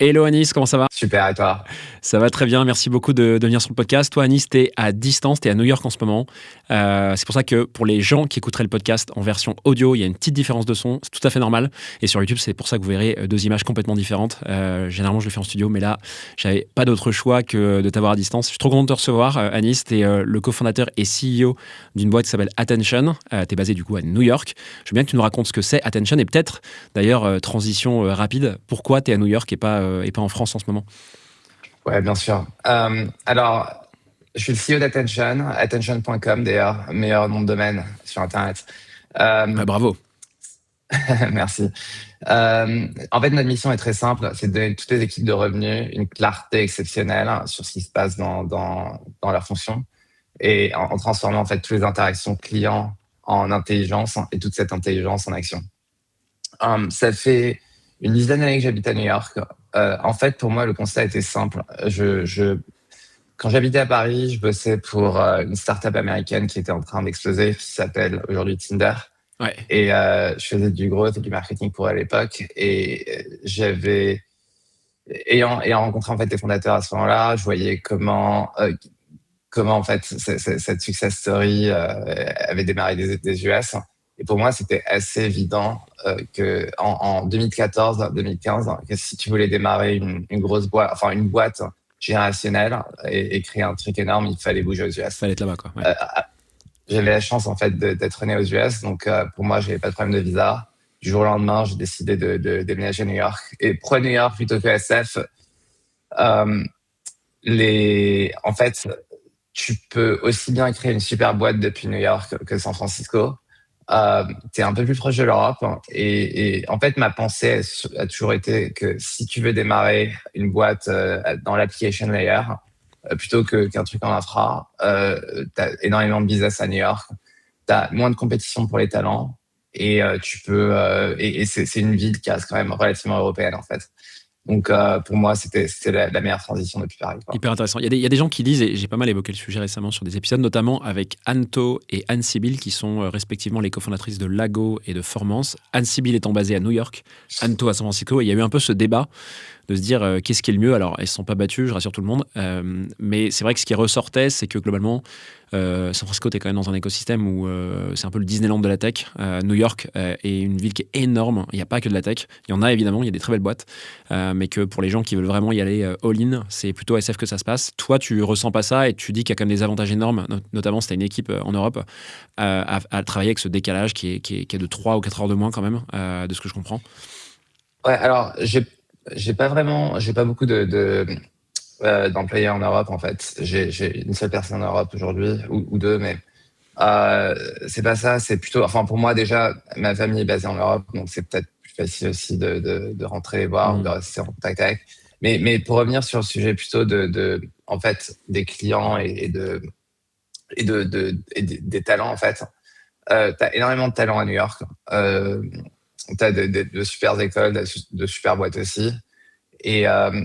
Hello Anis, comment ça va? Super, et toi? Ça va très bien, merci beaucoup de venir sur le podcast. Toi Anis, t'es à distance, t'es à New York en ce moment. C'est pour ça que pour les gens qui écouteraient le podcast en version audio, il y a une petite différence de son, c'est tout à fait normal. Et sur YouTube, c'est pour ça que vous verrez deux images complètement différentes. Généralement, je le fais en studio, mais là, j'avais pas d'autre choix que de t'avoir à distance. Je suis trop content de te recevoir, Anis. T'es le cofondateur et CEO d'une boîte qui s'appelle Attention. T'es basé du coup à New York. Je veux bien que tu nous racontes ce que c'est Attention et peut-être, d'ailleurs, transition rapide, pourquoi t'es à New York et pas en France en ce moment? Ouais, bien sûr. Alors, je suis le CEO d'Attention, attention.com d'ailleurs, meilleur nom de domaine sur Internet. Ouais, Euh, bravo. Merci. En fait, notre mission est très simple, c'est de donner à toutes les équipes de revenus une clarté exceptionnelle sur ce qui se passe dans leur fonction et en transformant en fait toutes les interactions clients en intelligence et toute cette intelligence en action. Ça fait une dizaine d'années que j'habite à New York. En fait, pour moi, le constat était simple. Quand j'habitais à Paris, je bossais pour une startup américaine qui était en train d'exploser, qui s'appelle aujourd'hui Tinder. Ouais. Et je faisais du growth et du marketing pour eux à l'époque. Et ayant rencontré en fait les fondateurs à ce moment-là, je voyais comment en fait cette success story avait démarré des US. Et pour moi, c'était assez évident que en 2014-2015, que si tu voulais démarrer une grosse boîte, enfin une boîte générationnelle et créer un truc énorme, il fallait bouger aux US. Fallait être là-bas, quoi. Ouais. Euh, J'avais la chance en fait d'être né aux US, donc pour moi, j'avais pas de problème de visa. Du jour au lendemain, j'ai décidé de déménager à New York. Et pourquoi New York plutôt que SF? euh, En fait, tu peux aussi bien créer une super boîte depuis New York que San Francisco. Tu es un peu plus proche de l'Europe. Et en fait, ma pensée a toujours été que si tu veux démarrer une boîte dans l'application layer, plutôt qu'un truc en infra, tu as énormément de business à New York. Tu as moins de compétition pour les talents. Et et c'est une ville qui reste quand même relativement européenne, en fait. Donc, pour moi, c'était la meilleure transition depuis Paris, quoi. Hyper intéressant. Il y a des gens qui disent, et j'ai pas mal évoqué le sujet récemment sur des épisodes, notamment avec Anto et Anne Sibyl, qui sont respectivement les cofondatrices de Lago et de Formance. Anne Sibyl étant basée à New York, Anto à San Francisco. Et il y a eu un peu ce débat de se dire qu'est-ce qui est le mieux. Alors, elles ne se sont pas battues, je rassure tout le monde. Mais c'est vrai que ce qui ressortait, c'est que globalement, San Francisco, tu es quand même dans un écosystème où c'est un peu le Disneyland de la tech. New York est une ville qui est énorme. Il n'y a pas que de la tech. Il y en a évidemment, il y a des très belles boîtes. Mais que pour les gens qui veulent vraiment y aller all-in, c'est plutôt SF que ça se passe. Toi, tu ressens pas ça et tu dis qu'il y a quand même des avantages énormes, notamment si tu as une équipe en Europe, à travailler avec ce décalage qui est de 3 ou 4 heures de moins quand même, de ce que je comprends. Ouais, alors j'ai pas beaucoup d'employés en Europe en fait. J'ai une seule personne en Europe aujourd'hui ou deux, mais euh, c'est pas ça. C'est plutôt, enfin pour moi déjà, ma famille est basée en Europe, donc c'est peut-être plus facile aussi de rentrer les voir ou de Hmm. rester en contact avec. Mais pour revenir sur le sujet plutôt en fait des clients des talents en fait. T'as énormément de talents à New York. Euh, T'as de super écoles, de super boîtes aussi. Et, euh,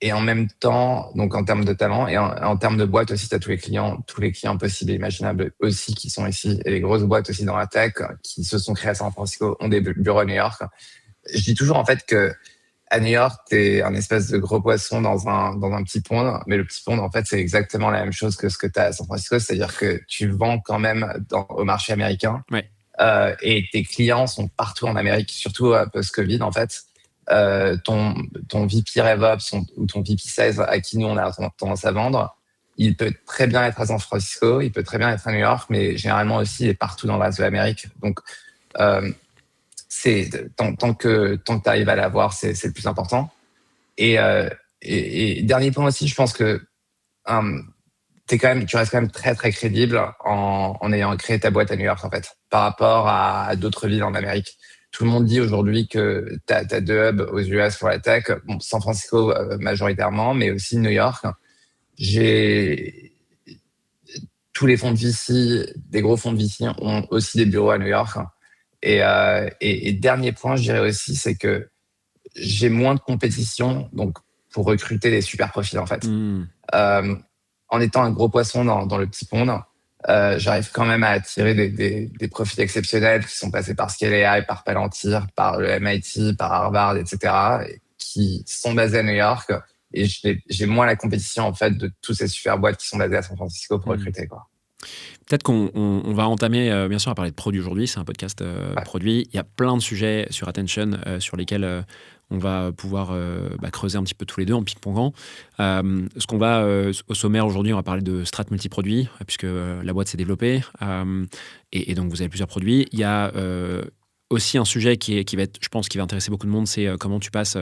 et en même temps, donc en termes de talent et en termes de boîtes aussi, tu as tous les clients possibles et imaginables aussi qui sont ici. Et les grosses boîtes aussi dans la tech qui se sont créées à San Francisco ont des bureaux à New York. Je dis toujours en fait que à New York, tu es un espèce de gros poisson dans un petit pond. Mais le petit pond, en fait, c'est exactement la même chose que ce que tu as à San Francisco. C'est-à-dire que tu vends quand même au marché américain. Ouais. Et tes clients sont partout en Amérique, surtout post-Covid en fait. Ton VP RevOps ou ton VP Sales à qui nous on a tendance à vendre, il peut très bien être à San Francisco, il peut très bien être à New York, mais généralement aussi il est partout dans le reste de l'Amérique. Donc euh, tant que tu arrives à l'avoir, c'est le plus important. Et, euh, et dernier point aussi, je pense que euh, tu restes quand même très très crédible en ayant créé ta boîte à New York en fait, par rapport à d'autres villes en Amérique. Tout le monde dit aujourd'hui que tu as deux hubs aux US pour la tech, bon, San Francisco majoritairement, mais aussi New York. J'ai Tous les fonds de VC, des gros fonds de VC ont aussi des bureaux à New York. Et dernier point, je dirais aussi, c'est que j'ai moins de compétition, donc pour recruter des super profils en fait. Hmm. Euh, En étant un gros poisson dans le petit pond, j'arrive quand même à attirer des profils exceptionnels qui sont passés par Scale AI, par Palantir, par le MIT, par Harvard, etc. qui sont basées à New York et j'ai moins la compétition en fait de toutes ces super boîtes qui sont basées à San Francisco pour recruter, quoi. Peut-être qu'on va entamer, bien sûr, à parler de produits aujourd'hui. C'est un podcast produit. Il y a plein de sujets sur Attention sur lesquels on va pouvoir creuser un petit peu tous les deux en ping-pongant. Ce qu'on va au sommaire aujourd'hui, on va parler de strat multiproduits, puisque la boîte s'est développée. Et donc, vous avez plusieurs produits. Il y a aussi un sujet qui va être, je pense, qui va intéresser beaucoup de monde, c'est comment tu passes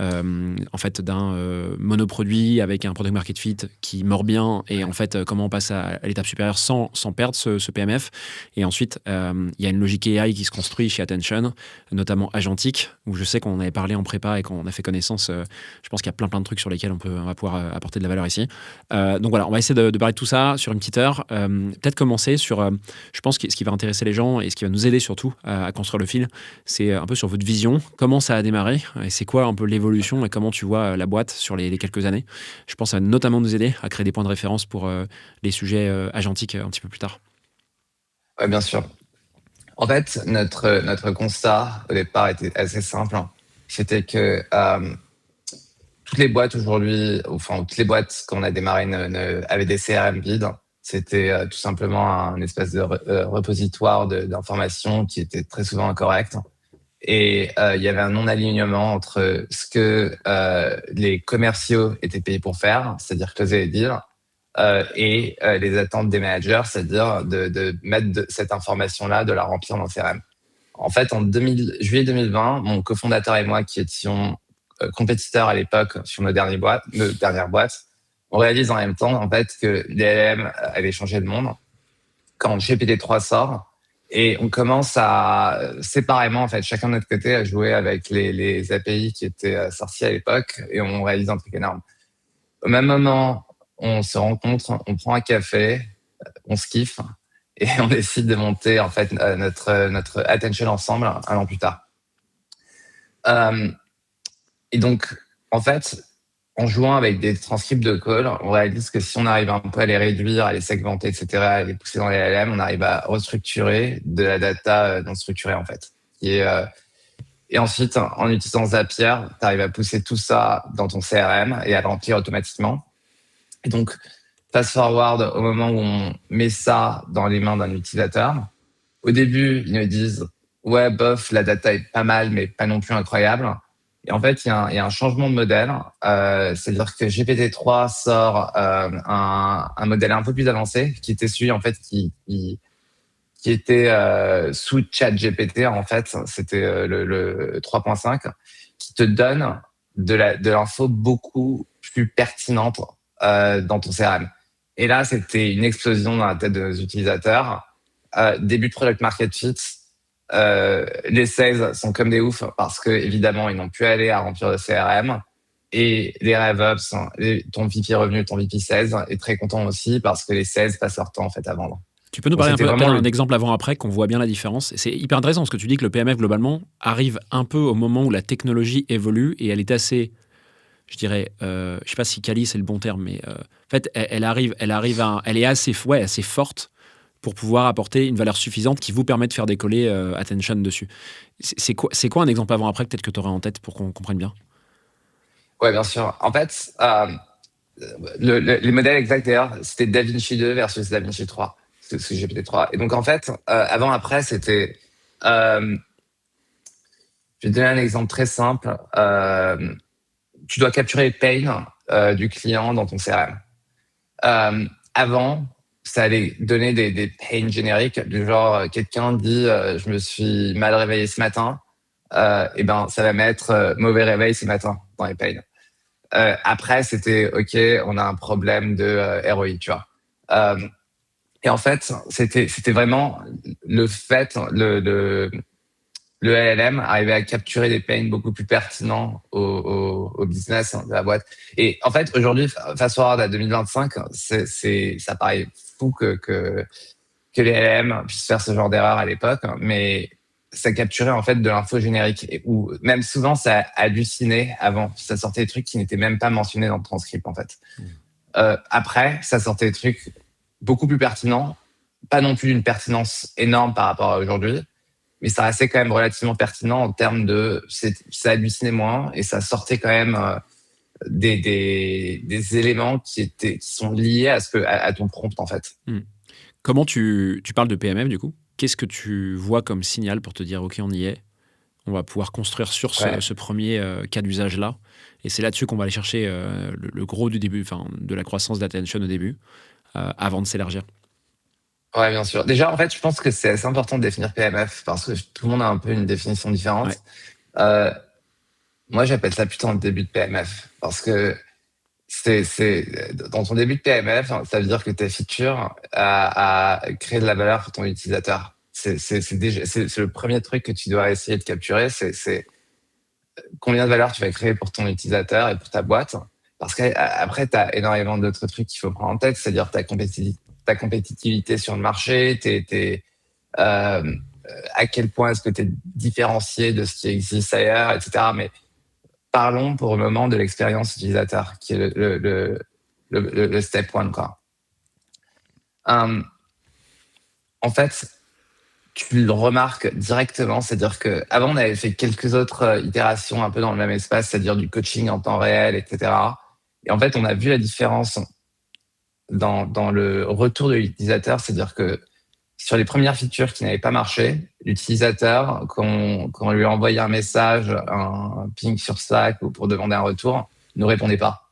en fait d'un monoproduit avec un product market fit qui mord bien et en fait comment on passe à l'étape supérieure sans perdre ce PMF. Et ensuite, il y a une logique AI qui se construit chez Attention, notamment agentique, où je sais qu'on avait parlé en prépa et qu'on a fait connaissance. Je pense qu'il y a plein de trucs sur lesquels on va pouvoir apporter de la valeur ici. Donc voilà, on va essayer de parler de tout ça sur une petite heure. Peut-être commencer sur, je pense que ce qui va intéresser les gens et ce qui va nous aider surtout à construire le fil, c'est un peu sur votre vision. Comment ça a démarré et c'est quoi un peu l'évolution et comment tu vois la boîte sur les quelques années. Je pense que ça va notamment nous aider à créer des points de référence pour les sujets agentiques un petit peu plus tard. Oui, bien sûr. En fait, notre constat au départ était assez simple. C'était que toutes les boîtes aujourd'hui, enfin toutes les boîtes qu'on a démarrées avaient des CRM vides. C'était tout simplement un espèce de repositoire d'informations qui était très souvent incorrect. Et il y avait un non-alignement entre ce que les commerciaux étaient payés pour faire, c'est-à-dire closer les deals, et les attentes des managers, c'est-à-dire de mettre cette information-là, de la remplir dans CRM. En fait, en juillet 2020, mon cofondateur et moi, qui étions compétiteurs à l'époque sur nos dernières boîtes, on réalise en même temps en fait que les LLM avaient changé le monde. Quand GPT-3 sort, et on commence à séparément, en fait, chacun de notre côté, à jouer avec les API qui étaient sortis à l'époque, et on réalise un truc énorme. Au même moment, on se rencontre, on prend un café, on se kiffe, et on décide de monter en fait notre Attention ensemble un an plus tard. Et donc, en fait, en jouant avec des transcripts de call, on réalise que si on arrive un peu à les réduire, à les segmenter, etc., à les pousser dans les LLM, on arrive à restructurer de la data non structurée, en fait. Et ensuite, en utilisant Zapier, tu arrives à pousser tout ça dans ton CRM et à le remplir automatiquement. Et donc, fast forward au moment où on met ça dans les mains d'un utilisateur. Au début, ils nous disent « Ouais, bof, la data est pas mal, mais pas non plus incroyable ». Et en fait, il y a un changement de modèle. C'est-à-dire que GPT-3 sort un modèle un peu plus avancé, qui était celui en fait qui était sous ChatGPT en fait. C'était le 3.5 qui te donne de l'info beaucoup plus pertinente dans ton CRM. Et là, c'était une explosion dans la tête de nos utilisateurs. Début de product market fit. Les sales sont comme des oufs parce que évidemment ils n'ont pu aller à remplir le CRM et les RevOps, ton VP revenu, ton VP sales est très content aussi parce que les sales passent leur temps en fait à vendre. Tu peux nous parler un peu d'un exemple avant-après qu'on voit bien la différence. C'est hyper intéressant parce que tu dis que le PMF globalement arrive un peu au moment où la technologie évolue et elle est assez, je dirais, je sais pas si quali c'est le bon terme, mais en fait elle est assez forte pour pouvoir apporter une valeur suffisante qui vous permet de faire décoller Attention dessus. C'est quoi un exemple avant-après peut-être que tu aurais en tête pour qu'on comprenne bien? Ouais, bien sûr. En fait, les modèles exacts d'ailleurs, c'était DaVinci 2 versus DaVinci 3, c'est GPT-3. Et donc en fait, avant-après, c'était... je vais te donner un exemple très simple. Tu dois capturer les pains du client dans ton CRM. Avant, ça allait donner des pains génériques du genre quelqu'un dit je me suis mal réveillé ce matin, et ben ça va mettre mauvais réveil ce matin dans les pains. Après c'était ok, on a un problème de ROI, tu vois. Et en fait c'était vraiment le fait le LLM arrivait à capturer des pains beaucoup plus pertinents au business de la boîte. Et en fait, aujourd'hui, fast forward à 2025, ça paraît fou que les LLM puissent faire ce genre d'erreur à l'époque, mais ça capturait en fait de l'info générique, ou même souvent ça hallucinait avant. Ça sortait des trucs qui n'étaient même pas mentionnés dans le transcript en fait. Après, ça sortait des trucs beaucoup plus pertinents, pas non plus d'une pertinence énorme par rapport à aujourd'hui, mais ça restait quand même relativement pertinent en termes de, ça hallucinait moins et ça sortait quand même des éléments qui sont liés à ton prompt en fait. Comment tu parles de PMF du coup? Qu'est-ce que tu vois comme signal pour te dire ok, on y est, on va pouvoir construire sur Ouais. ce premier cas d'usage là, et c'est là-dessus qu'on va aller chercher le gros du début, enfin de la croissance d'attention au début, avant de s'élargir. Ouais, bien sûr. Déjà, en fait, je pense que c'est assez important de définir PMF parce que tout le monde a un peu une définition Ouais. différente. Moi, j'appelle ça plutôt un début de PMF parce que dans ton début de PMF, ça veut dire que ta feature a créé de la valeur pour ton utilisateur. C'est le premier truc que tu dois essayer de capturer, c'est combien de valeur tu vas créer pour ton utilisateur et pour ta boîte. Parce qu'après, tu as énormément d'autres trucs qu'il faut prendre en tête, c'est-à-dire ta compétitivité sur le marché, à quel point est-ce que tu es différencié de ce qui existe ailleurs, etc. Mais parlons pour le moment de l'expérience utilisateur, qui est le step one, quoi. En fait, tu le remarques directement, c'est-à-dire que avant on avait fait quelques autres itérations un peu dans le même espace, c'est-à-dire du coaching en temps réel, etc. Et en fait, on a vu la différence dans le retour de l'utilisateur, c'est-à-dire que sur les premières features qui n'avaient pas marché, l'utilisateur, quand on lui envoyait un message, un ping sur Slack ou pour demander un retour, ne répondait pas.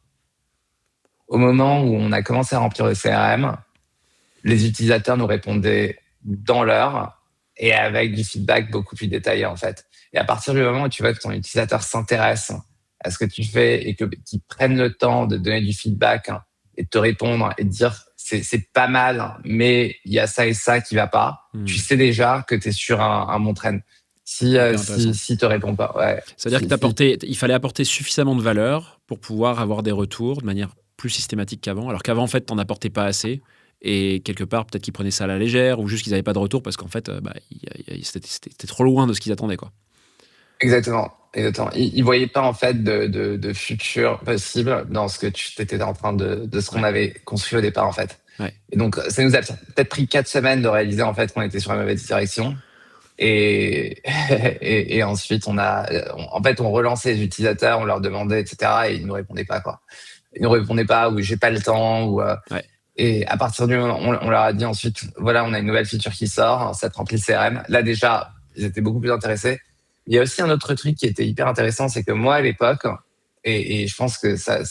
Au moment où on a commencé à remplir le CRM, les utilisateurs nous répondaient dans l'heure et avec du feedback beaucoup plus détaillé en fait. Et à partir du moment où tu vois que ton utilisateur s'intéresse à ce que tu fais et qu'il prenne le temps de donner du feedback et de te répondre et de dire c'est pas mal, mais il y a ça et ça qui va pas, tu sais déjà que tu es sur un bon train. Si te répond pas, ouais. C'est-à-dire qu'il fallait apporter suffisamment de valeur pour pouvoir avoir des retours de manière plus systématique qu'avant, alors qu'avant, en fait, t'en apportais pas assez. Et quelque part, peut-être qu'ils prenaient ça à la légère ou juste qu'ils n'avaient pas de retour parce qu'en fait, c'était trop loin de ce qu'ils attendaient, quoi. Exactement. Ils voyaient pas en fait de futur possible dans ce que tu étais en train de ce qu'on avait construit au départ en fait. Ouais. Et donc ça nous a peut-être pris 4 semaines de réaliser en fait qu'on était sur la mauvaise direction. Et, et ensuite on relançait les utilisateurs, on leur demandait etc. Et ils nous répondaient pas quoi. Ils nous répondaient pas ou j'ai pas le temps ou Ouais. et à partir du moment on leur a dit ensuite voilà on a une nouvelle feature qui sort, ça te remplit le CRM. Là déjà ils étaient beaucoup plus intéressés. Il y a aussi un autre truc qui était hyper intéressant, c'est que moi à l'époque, et je pense que ça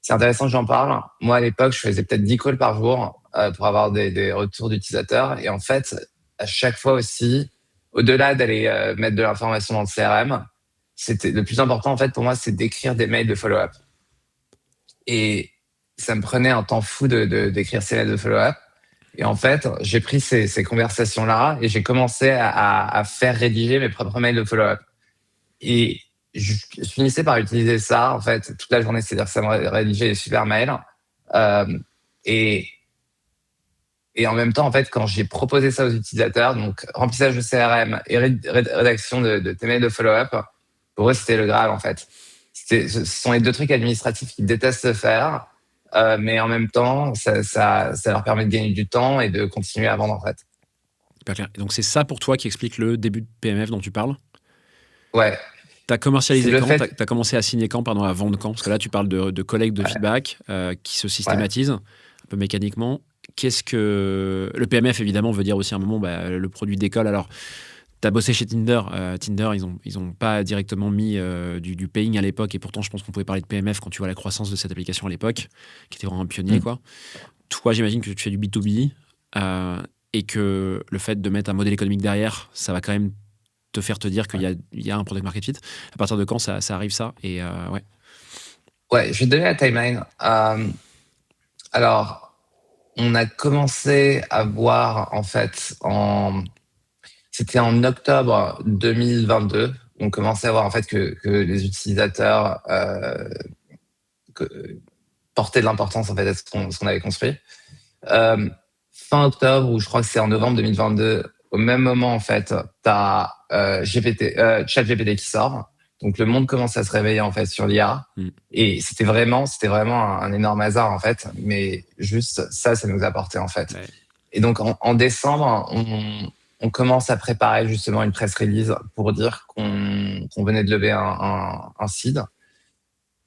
c'est intéressant que j'en parle. Moi à l'époque, je faisais peut-être 10 calls par jour pour avoir des retours d'utilisateurs. Et en fait, à chaque fois aussi, au-delà d'aller mettre de l'information dans le CRM, c'était le plus important en fait pour moi, c'est d'écrire des mails de follow-up. Et ça me prenait un temps fou d'écrire ces mails de follow-up. Et en fait, j'ai pris ces conversations-là et j'ai commencé à faire rédiger mes propres mails de follow-up. Et je finissais par utiliser ça, en fait, toute la journée. C'est-à-dire que ça me rédigeait des super mails. Et, et en même temps, en fait, quand j'ai proposé ça aux utilisateurs, donc remplissage de CRM et rédaction de tes mails de follow-up, pour eux, c'était le Graal, en fait. Ce sont les deux trucs administratifs qu'ils détestent faire. Mais en même temps, ça leur permet de gagner du temps et de continuer à vendre en fait. Hyper clair. Et donc c'est ça pour toi qui explique le début de PMF dont tu parles? Ouais. Tu as commercialisé quand? Fait... Tu as commencé à signer quand, pardon, à vendre quand? Parce que là, tu parles de collecte de feedback qui se systématise un peu mécaniquement. Qu'est-ce que... Le PMF, évidemment, veut dire aussi à un moment le produit décolle. Alors, tu as bossé chez Tinder. Tinder, ils ont pas directement mis du paying à l'époque. Et pourtant, je pense qu'on pouvait parler de PMF quand tu vois la croissance de cette application à l'époque, qui était vraiment un pionnier, quoi. Toi, j'imagine que tu fais du B2B et que le fait de mettre un modèle économique derrière, ça va quand même te faire te dire qu'il y a un product market fit. À partir de quand ça arrive ça? Et ouais. Ouais, je vais te donner la timeline. Alors, on a commencé à voir, en fait, c'était en octobre 2022. On commençait à voir, en fait, que les utilisateurs portaient de l'importance, en fait, à ce qu'on avait construit. Fin octobre, ou je crois que c'est en novembre 2022, au même moment, en fait, tu as ChatGPT qui sort. Donc, le monde commence à se réveiller, en fait, sur l'IA. Et c'était vraiment un énorme hasard, en fait. Mais juste ça nous a porté, en fait. Ouais. Et donc, en décembre, on commence à préparer justement une press release pour dire qu'on venait de lever un seed.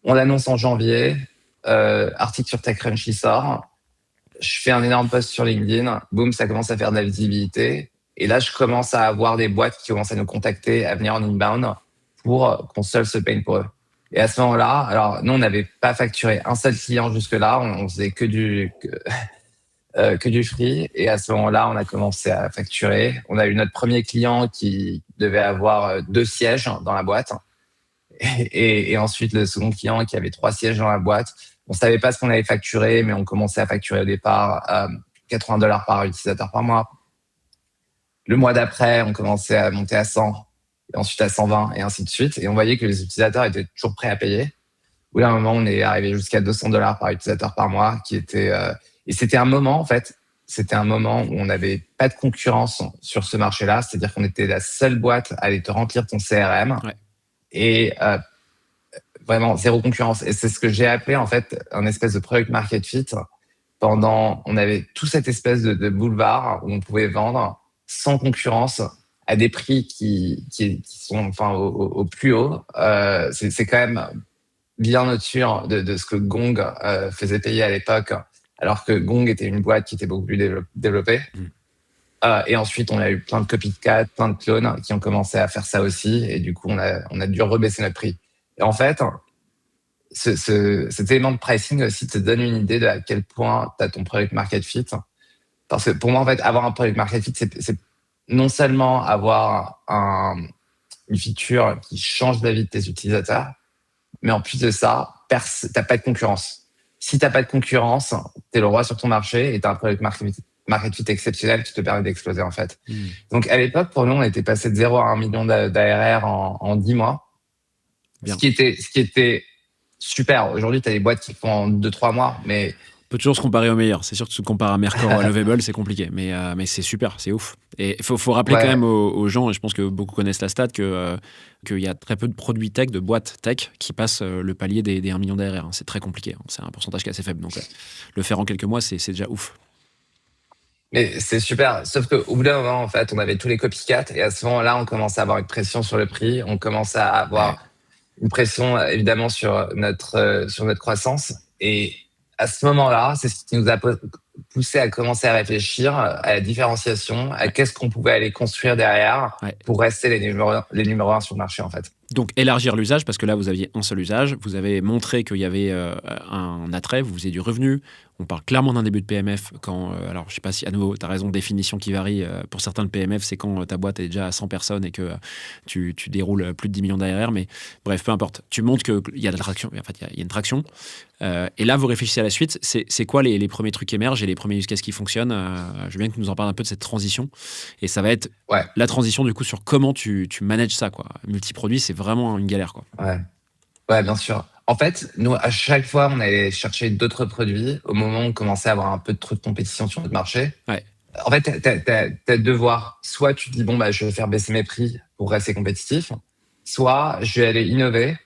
On l'annonce en janvier, article sur TechCrunch qui sort. Je fais un énorme post sur LinkedIn, boum, ça commence à faire de la visibilité. Et là, je commence à avoir des boîtes qui commencent à nous contacter, à venir en inbound pour qu'on solve ce pain pour eux. Et à ce moment-là, alors nous, on n'avait pas facturé un seul client jusque-là, on faisait que du free. Et à ce moment-là, on a commencé à facturer. On a eu notre premier client qui devait avoir 2 sièges dans la boîte. Et ensuite, le second client qui avait 3 sièges dans la boîte. On savait pas ce qu'on allait facturer, mais on commençait à facturer au départ $80 par utilisateur par mois. Le mois d'après, on commençait à monter à 100, et ensuite à 120, et ainsi de suite. Et on voyait que les utilisateurs étaient toujours prêts à payer. Au bout d'un moment, on est arrivé jusqu'à $200 par utilisateur par mois, qui était... et c'était un moment, en fait, c'était un moment où on n'avait pas de concurrence sur ce marché-là. C'est-à-dire qu'on était la seule boîte à aller te remplir ton CRM. Ouais. Et vraiment, zéro concurrence. Et c'est ce que j'ai appelé, en fait, un espèce de product market fit. On avait tout cette espèce de boulevard où on pouvait vendre sans concurrence à des prix qui sont enfin au plus haut. C'est quand même bien au-dessus de ce que Gong faisait payer à l'époque, alors que Gong était une boîte qui était beaucoup plus développée. Et ensuite, on a eu plein de copycats, plein de clones qui ont commencé à faire ça aussi. Et du coup, on a dû rebaisser notre prix. Et en fait, cet élément de pricing aussi te donne une idée de à quel point tu as ton product market fit. Parce que pour moi, en fait, avoir un product market fit, c'est non seulement avoir une feature qui change la vie de tes utilisateurs, mais en plus de ça, t'as pas de concurrence. Si t'as pas de concurrence, t'es le roi sur ton marché et t'as un product market fit exceptionnel qui te permet d'exploser, en fait. Donc, à l'époque, pour nous, on était passé de 0 à 1 million d'ARR en 10 mois. Bien. Ce qui était super. Aujourd'hui, t'as des boîtes qui font en 2-3 mois, mais On peut toujours se comparer aux meilleurs. C'est sûr que se comparer à Mercor ou à Lovable, c'est compliqué. Mais c'est super, c'est ouf. Et il faut rappeler quand même aux gens, et je pense que beaucoup connaissent la stat, qu'il y a très peu de produits tech, de boîtes tech, qui passent le palier des 1 million d'ARR. C'est très compliqué. C'est un pourcentage qui est assez faible. Donc, le faire en quelques mois, c'est déjà ouf. Mais c'est super. Sauf qu'au bout d'un moment, en fait, on avait tous les copycats. Et à ce moment-là, on commençait à avoir une pression sur le prix. On commençait à avoir une pression, évidemment, sur notre croissance. Et à ce moment-là, c'est ce qui nous a poussé à commencer à réfléchir à la différenciation, à qu'est-ce qu'on pouvait aller construire derrière pour rester les numéros 1 sur le marché, en fait. Donc, élargir l'usage, parce que là, vous aviez un seul usage. Vous avez montré qu'il y avait un attrait, vous faisiez du revenu. On parle clairement d'un début de PMF quand, alors je sais pas si à nouveau, tu as raison, définition qui varie. Pour certains, le PMF, c'est quand ta boîte est déjà à 100 personnes et que tu déroules plus de 10 millions d'ARR. Mais bref, peu importe. Tu montres qu'il y a de la traction. En fait, il y a une traction. Et là, vous réfléchissez à la suite. C'est quoi les premiers trucs qui émergent et les premiers use cases qui fonctionnent? Je veux bien que tu nous en parles un peu de cette transition. Et ça va être la transition, du coup, sur comment tu manages ça, quoi. Multiproduit, c'est vraiment une galère, quoi. Ouais, bien sûr. En fait, nous, à chaque fois, on allait chercher d'autres produits au moment où on commençait à avoir un peu trop de compétition sur notre marché. En fait, t'as deux voies. Soit tu te dis, bon, bah, je vais faire baisser mes prix pour rester compétitif. Soit je vais aller innover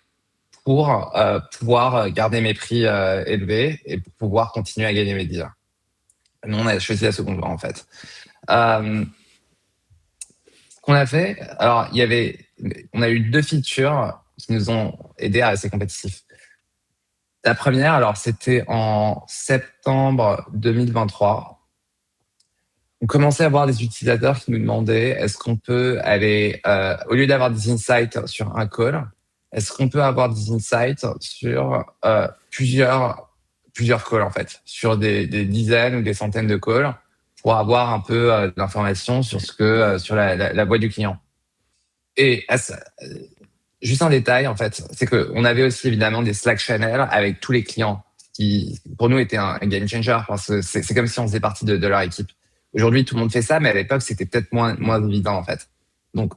pour pouvoir garder mes prix élevés et pour pouvoir continuer à gagner mes deals. Nous, on a choisi la seconde voie, en fait. Ce qu'on a fait, alors, on a eu 2 features qui nous ont aidés à rester compétitifs. La première, alors, c'était en septembre 2023. On commençait à avoir des utilisateurs qui nous demandaient est-ce qu'on peut aller, au lieu d'avoir des insights sur un call, est-ce qu'on peut avoir des insights sur plusieurs calls, en fait, sur des dizaines ou des centaines de calls pour avoir un peu d'informations sur sur la voix du client. Et juste un détail, en fait, c'est qu'on avait aussi évidemment des Slack channels avec tous les clients qui, pour nous, était un game changer parce que c'est comme si on faisait partie de leur équipe. Aujourd'hui, tout le monde fait ça, mais à l'époque, c'était peut-être moins évident, en fait. Donc,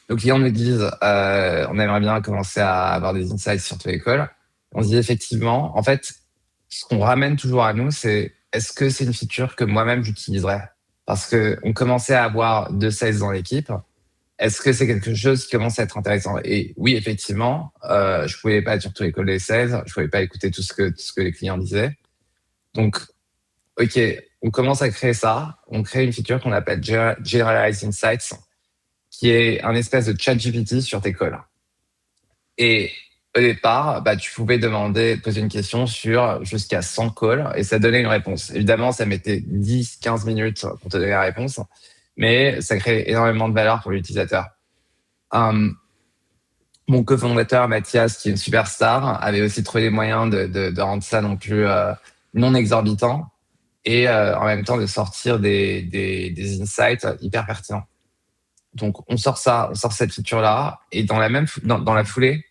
nos clients nous disent, on aimerait bien commencer à avoir des insights sur tous les calls. On se dit effectivement, en fait, ce qu'on ramène toujours à nous, c'est est-ce que c'est une feature que moi-même j'utiliserais? Parce que on commençait à avoir 2 sales dans l'équipe. Est-ce que c'est quelque chose qui commence à être intéressant? Et oui, effectivement, je pouvais pas être sur tous les calls des sales, je pouvais pas écouter tout ce que les clients disaient. Donc, OK, on commence à créer ça. On crée une feature qu'on appelle Generalized Insights, qui est un espèce de chat GPT sur tes calls. Et au départ, tu pouvais poser une question sur jusqu'à 100 calls et ça donnait une réponse. Évidemment, ça mettait 10, 15 minutes pour te donner la réponse, mais ça crée énormément de valeur pour l'utilisateur. Mon cofondateur, Mathias, qui est une superstar, avait aussi trouvé les moyens de rendre ça non plus non exorbitant et en même temps de sortir des insights hyper pertinents. Donc, on sort cette feature-là et dans la foulée,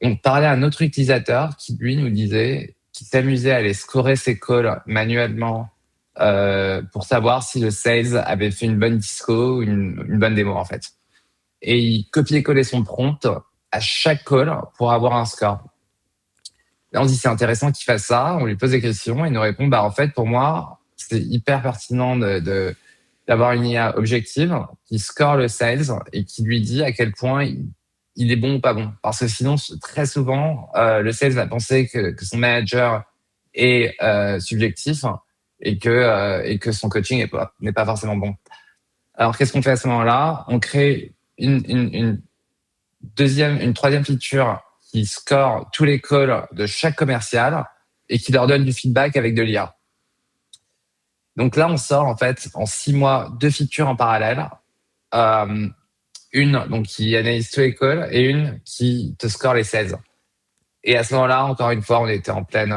on parlait à un autre utilisateur qui, lui, nous disait qu'il s'amusait à aller scorer ses calls manuellement pour savoir si le sales avait fait une bonne disco ou une bonne démo, en fait. Et il copiait-collait son prompt à chaque call pour avoir un score. Là, on dit c'est intéressant qu'il fasse ça. On lui pose des questions et il nous répond en fait, pour moi, c'est hyper pertinent d'avoir une IA objective qui score le sales et qui lui dit à quel point il est bon ou pas bon. Parce que sinon, très souvent, le sales va penser que son manager est subjectif et que son coaching n'est pas forcément bon. Alors, qu'est-ce qu'on fait à ce moment-là? On crée une troisième feature qui score tous les calls de chaque commercial et qui leur donne du feedback avec de l'IA. Donc là, on sort en fait en 6 mois 2 features en parallèle. Une donc qui analyse tous les calls et une qui te score les 16. Et à ce moment-là, encore une fois, on était en pleine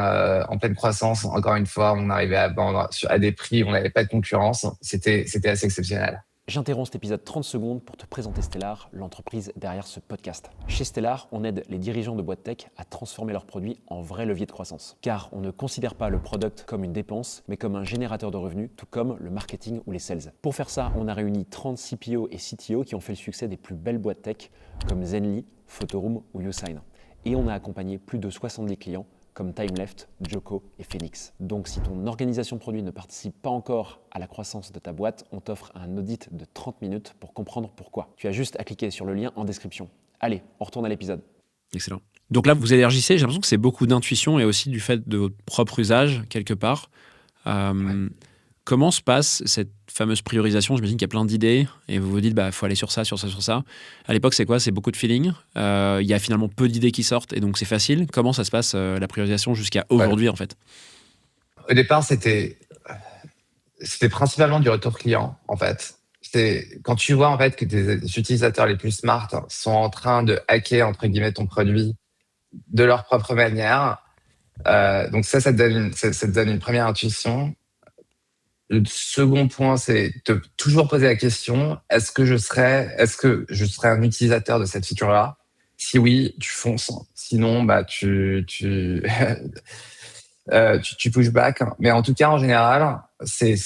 croissance. Encore une fois, on arrivait à vendre à des prix où on n'avait pas de concurrence. C'était assez exceptionnel. J'interromps cet épisode 30 secondes pour te présenter Stellar, l'entreprise derrière ce podcast. Chez Stellar, on aide les dirigeants de boîtes tech à transformer leurs produits en vrai levier de croissance. Car on ne considère pas le product comme une dépense, mais comme un générateur de revenus, tout comme le marketing ou les sales. Pour faire ça, on a réuni 30 CPO et CTO qui ont fait le succès des plus belles boîtes tech, comme Zenly, Photoroom ou YouSign. Et on a accompagné plus de 70 clients, comme TimeLeft, Joko et Phoenix. Donc si ton organisation produit ne participe pas encore à la croissance de ta boîte, on t'offre un audit de 30 minutes pour comprendre pourquoi. Tu as juste à cliquer sur le lien en description. Allez, on retourne à l'épisode. Excellent. Donc là, vous élargissez, j'ai l'impression que c'est beaucoup d'intuition et aussi du fait de votre propre usage, quelque part. Comment se passe cette fameuse priorisation? J'imagine qu'il y a plein d'idées et vous vous dites, faut aller sur ça, sur ça, sur ça. À l'époque, c'est quoi? C'est beaucoup de feeling. Il y a finalement peu d'idées qui sortent et donc c'est facile. Comment ça se passe, la priorisation jusqu'à aujourd'hui, en fait? Au départ, c'était principalement du retour client, en fait. Quand tu vois, en fait, que tes utilisateurs les plus smart sont en train de hacker, entre guillemets, ton produit de leur propre manière. Donc ça te donne une première intuition. Le second point, c'est de toujours poser la question, est-ce que je serais un utilisateur de cette feature-là? Si oui, tu fonces. Sinon, tu push back. Mais en tout cas, en général, ce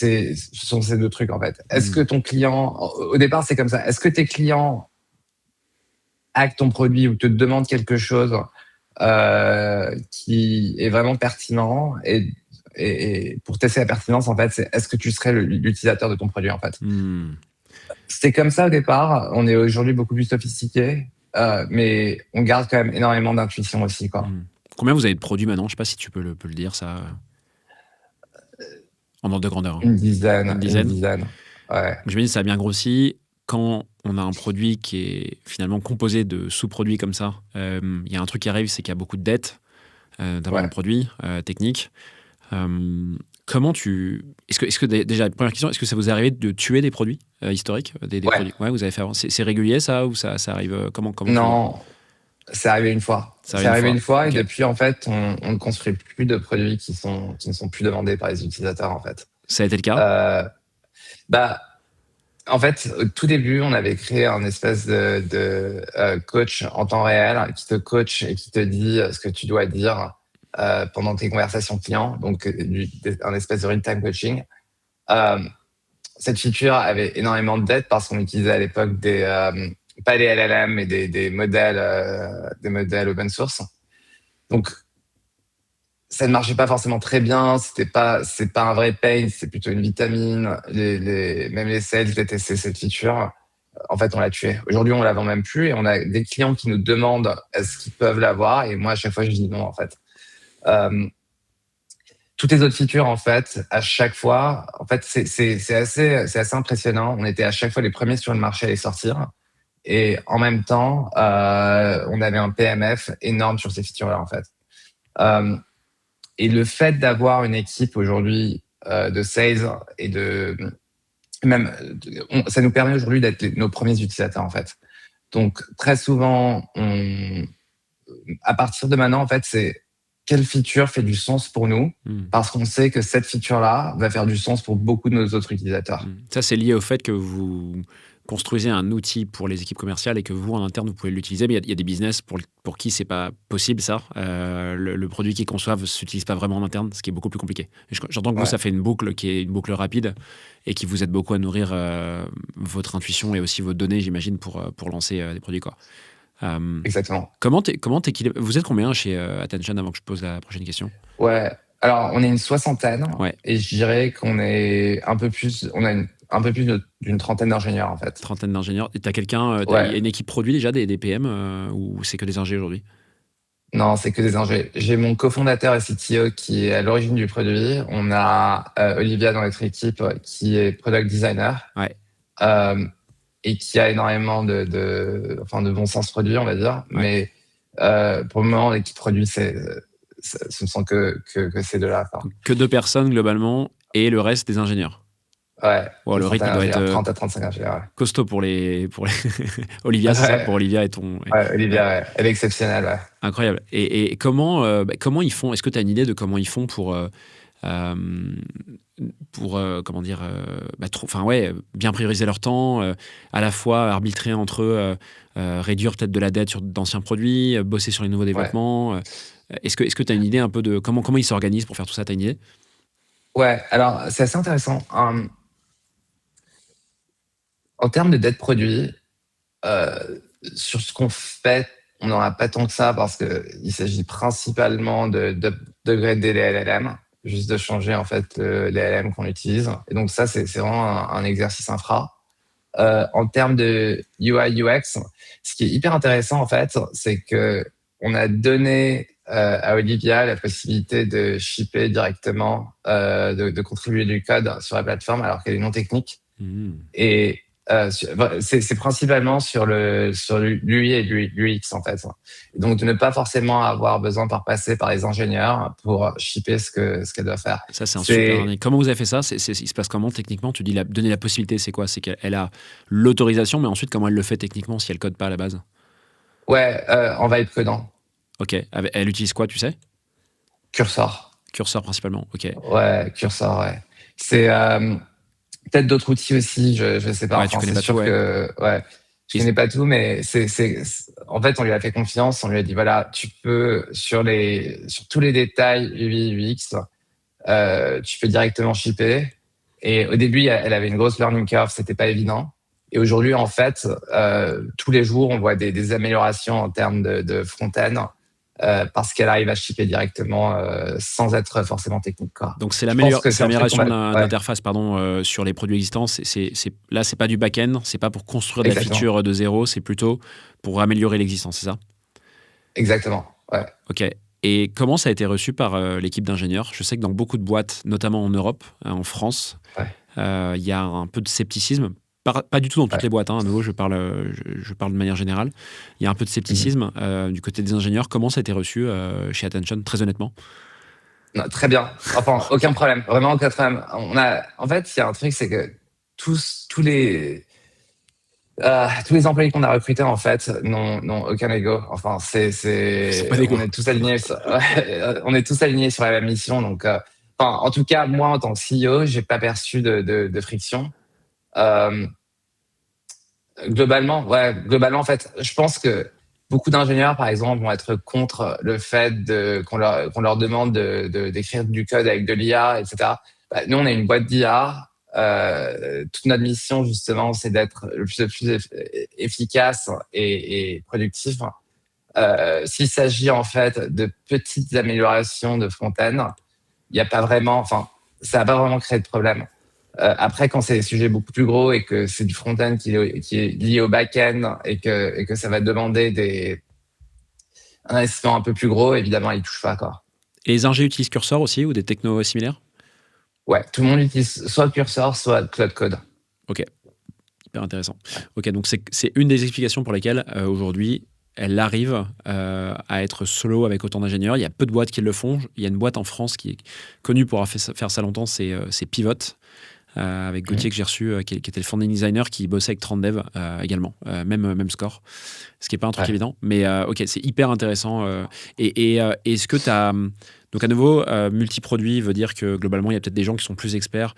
sont ces deux trucs, en fait. Est-ce que ton client, au départ, c'est comme ça. Est-ce que tes clients hackent ton produit ou te demandent quelque chose qui est vraiment pertinent et pour tester la pertinence, en fait, c'est est-ce que tu serais l'utilisateur de ton produit, en fait. C'était comme ça au départ. On est aujourd'hui beaucoup plus sophistiqué, mais on garde quand même énormément d'intuition aussi, quoi. Combien vous avez de produits maintenant? Je ne sais pas si tu peux le dire, ça. En ordre de grandeur. Une dizaine. Ouais. J'imagine que ça a bien grossi. Quand on a un produit qui est finalement composé de sous-produits comme ça, il y a un truc qui arrive, c'est qu'il y a beaucoup de dettes d'avoir un produit technique. Comment est-ce que déjà, première question, est-ce que ça vous est arrivé de tuer des produits historiques, des produits? Ouais, vous avez fait. C'est régulier ça ou ça arrive comment? Non, c'est arrivé une fois. C'est arrivé une fois et depuis, en fait, on ne construit plus de produits qui ne sont plus demandés par les utilisateurs, en fait. Ça a été le cas? En fait, au tout début, on avait créé un espèce de coach en temps réel qui te coach et qui te dit ce que tu dois dire pendant tes conversations clients, donc un espèce de real-time coaching. Cette feature avait énormément de dettes parce qu'on utilisait à l'époque pas des LLM, mais des modèles open source. Donc, ça ne marchait pas forcément très bien. C'est pas un vrai pain, c'est plutôt une vitamine. Même les sales détestaient cette feature. En fait, on l'a tuée. Aujourd'hui, on la vend même plus et on a des clients qui nous demandent est-ce qu'ils peuvent l'avoir. Et moi, à chaque fois, je dis non, en fait. toutes les autres features, en fait, à chaque fois, en fait, c'est assez impressionnant. On était à chaque fois les premiers sur le marché à les sortir. Et en même temps, on avait un PMF énorme sur ces features-là, en fait. Et le fait d'avoir une équipe aujourd'hui de sales et ça nous permet aujourd'hui d'être nos premiers utilisateurs, en fait. Donc, très souvent, à partir de maintenant, en fait, c'est quelle feature fait du sens pour nous, parce qu'on sait que cette feature-là va faire du sens pour beaucoup de nos autres utilisateurs. Ça, c'est lié au fait que vous construisez un outil pour les équipes commerciales et que vous, en interne, vous pouvez l'utiliser. Mais il y a des business pour qui c'est pas possible, ça. Le produit qu'ils conçoivent ne s'utilise pas vraiment en interne, ce qui est beaucoup plus compliqué. Et j'entends que vous, ça fait une boucle qui est une boucle rapide et qui vous aide beaucoup à nourrir votre intuition et aussi vos données, j'imagine, pour lancer des produits, quoi. Exactement. Comment t'équilibres? Vous êtes combien chez Attention avant que je pose la prochaine question? Ouais. Alors, on est une 60aine et je dirais qu'on est un peu plus d'une trentaine d'ingénieurs, en fait. Trentaine d'ingénieurs. Et t'as quelqu'un, il y a une équipe produit déjà, des PM, ou c'est que des ingés aujourd'hui? Non, c'est que des ingés. J'ai mon cofondateur et CTO qui est à l'origine du produit. On a Olivia dans notre équipe qui est product designer. Ouais. Et qui a énormément de bon sens produit, on va dire. Ouais. Mais pour le moment, l'équipe produit, ce ne sont que ces deux-là. Que 2 personnes globalement et le reste des ingénieurs. Ouais. Wow, le rythme doit être 30 à 35 ingénieurs. Ouais. Costaud pour les... Olivia, c'est ça? Pour Olivia et ton... Ouais, Olivia, elle est exceptionnelle. Ouais. Incroyable. Et comment ils font? Est-ce que tu as une idée de comment ils font pour comment dire, bien prioriser leur temps, à la fois arbitrer entre eux, réduire peut-être de la dette sur d'anciens produits, bosser sur les nouveaux développements. Est-ce que tu as une idée un peu de comment ils s'organisent pour faire tout ça? Tu as une idée? Ouais, alors c'est assez intéressant. En termes de dette produit, sur ce qu'on fait, on n'en a pas tant que ça parce qu'il s'agit principalement d'upgrader les LLM, juste de changer en fait les LLM qu'on utilise. Et donc ça, c'est vraiment un exercice infra. En termes de UI UX, ce qui est hyper intéressant en fait, c'est que on a donné à Olivia la possibilité de shipper directement, de contribuer du code sur la plateforme alors qu'elle est non technique. Et c'est principalement sur l'UI et l'UX en fait. Donc de ne pas forcément avoir besoin de passer par les ingénieurs pour shipper ce qu'elle doit faire. Ça, c'est un super. Comment vous avez fait ça? Il se passe comment techniquement? Tu dis donner la possibilité, c'est quoi? C'est qu'elle a l'autorisation, mais ensuite comment elle le fait techniquement si elle code pas à la base? Ouais, en vibe codant. Ok. Elle utilise quoi, tu sais? Cursor. Cursor principalement. Ok. Ouais, Cursor. Ouais. C'est peut-être d'autres outils aussi, je sais pas. Ouais, tu connais pas tout, je connais pas tout, mais en fait, on lui a fait confiance, on lui a dit, voilà, tu peux, sur tous les détails UI, UX, tu peux directement shipper. Et au début, elle avait une grosse learning curve, c'était pas évident. Et aujourd'hui, en fait, tous les jours, on voit des améliorations en termes de front-end, parce qu'elle arrive à shipper directement sans être forcément technique, quoi. Donc c'est l'amélioration d'interface sur les produits existants. Là, c'est pas du back-end, c'est pas pour construire des features de zéro, c'est plutôt pour améliorer l'existant, c'est ça? Exactement, ouais. Ok. Et comment ça a été reçu par l'équipe d'ingénieurs? Je sais que dans beaucoup de boîtes, notamment en Europe, en France, il y a un peu de scepticisme. Pas du tout dans toutes les boîtes, à nouveau, je parle de manière générale. Il y a un peu de scepticisme du côté des ingénieurs. Comment ça a été reçu chez Attention, très honnêtement? Non, très bien. Enfin, aucun problème. Vraiment, aucun problème. En fait, il y a un truc, c'est que tous les employés qu'on a recrutés, en fait, n'ont aucun ego. Enfin, on est tous alignés. On est tous alignés sur la même mission. Donc, en tout cas, moi, en tant que CEO, j'ai pas perçu de friction. Globalement, en fait, je pense que beaucoup d'ingénieurs, par exemple, vont être contre le fait qu'on leur demande d'écrire du code avec de l'IA, etc. Nous, on est une boîte d'IA. Toute notre mission, justement, c'est d'être le plus efficace et productif. S'il s'agit, en fait, de petites améliorations de front-end, il n'y a pas vraiment, ça n'a pas vraiment créé de problème. Après, quand c'est des sujets beaucoup plus gros et que c'est du front-end qui est lié au back-end et que ça va demander un investissement un peu plus gros, évidemment, ils touchent pas, quoi. Et les ingés utilisent Cursor aussi ou des technos similaires? Ouais, tout le monde utilise soit Cursor, soit Cloud Code. Ok, hyper intéressant. Ok, donc c'est une des explications pour lesquelles aujourd'hui, elle arrive à être solo avec autant d'ingénieurs. Il y a peu de boîtes qui le font. Il y a une boîte en France qui est connue pour avoir faire ça longtemps, c'est Pivot. Avec Gauthier que j'ai reçu, qui était le founding designer, qui bossait avec 30 Dev également, même score, ce qui n'est pas un truc évident. Mais ok, c'est hyper intéressant. Et est-ce que tu as... Donc à nouveau, multi-produit veut dire que globalement, il y a peut-être des gens qui sont plus experts.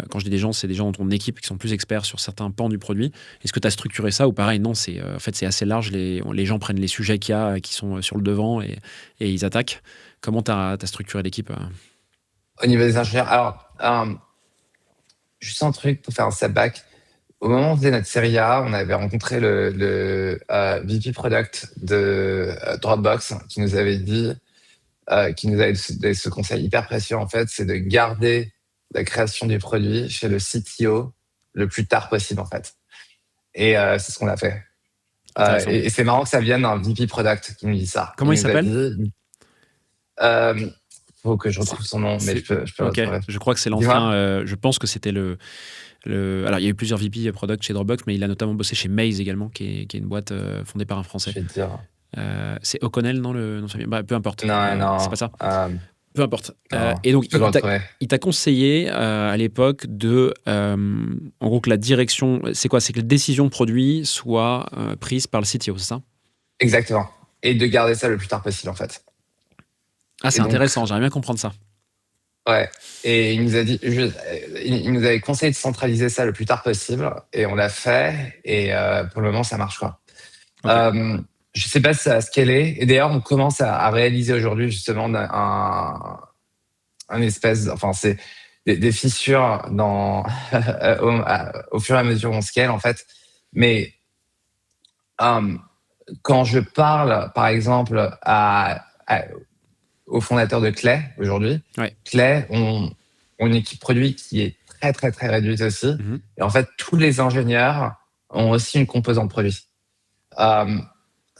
Quand je dis des gens, c'est des gens dans ton équipe qui sont plus experts sur certains pans du produit. Est-ce que tu as structuré ça ou pareil, non, en fait, c'est assez large. Les gens prennent les sujets qu'il y a, qui sont sur le devant et ils attaquent. Comment tu as structuré l'équipe Au niveau des ingénieurs, alors... juste un truc pour faire un step back. Au moment où on faisait notre série A, on avait rencontré le VP Product de Dropbox qui nous avait dit, qui nous avait donné ce conseil hyper précieux en fait, c'est de garder la création du produit chez le CTO le plus tard possible en fait. Et c'est ce qu'on a fait. Et c'est marrant que ça vienne d'un VP Product qui nous dit ça. Comment il s'appelle? Faut que je retrouve son nom, mais je peux le retrouver. Je crois que c'est l'ancien. Je pense que c'était le. Alors, il y a eu plusieurs VP Product chez Dropbox, mais il a notamment bossé chez Maze également, qui est une boîte fondée par un Français. Je vais te dire. C'est O'Connell, non, le nom de famille. Peu importe. Non. C'est pas ça. Peu importe. Non, et donc, il t'a conseillé à l'époque de. En gros, que la direction. C'est quoi? C'est que la décision produit soit prise par le CTO, c'est ça? Exactement. Et de garder ça le plus tard possible, en fait. Ah, c'est intéressant. J'aimerais bien comprendre ça. Ouais. Et il nous a dit, il nous avait conseillé de centraliser ça le plus tard possible, et on l'a fait. Et pour le moment, ça marche quoi. Okay. Je sais pas si ça a scalé. Et d'ailleurs, on commence à réaliser aujourd'hui justement un espèce, enfin c'est des fissures dans au fur et à mesure où on scale en fait. Mais quand je parle, par exemple, au fondateur de Clay aujourd'hui, Clay ont une équipe produit qui est très très très réduite aussi. Mm-hmm. Et en fait, tous les ingénieurs ont aussi une composante produit.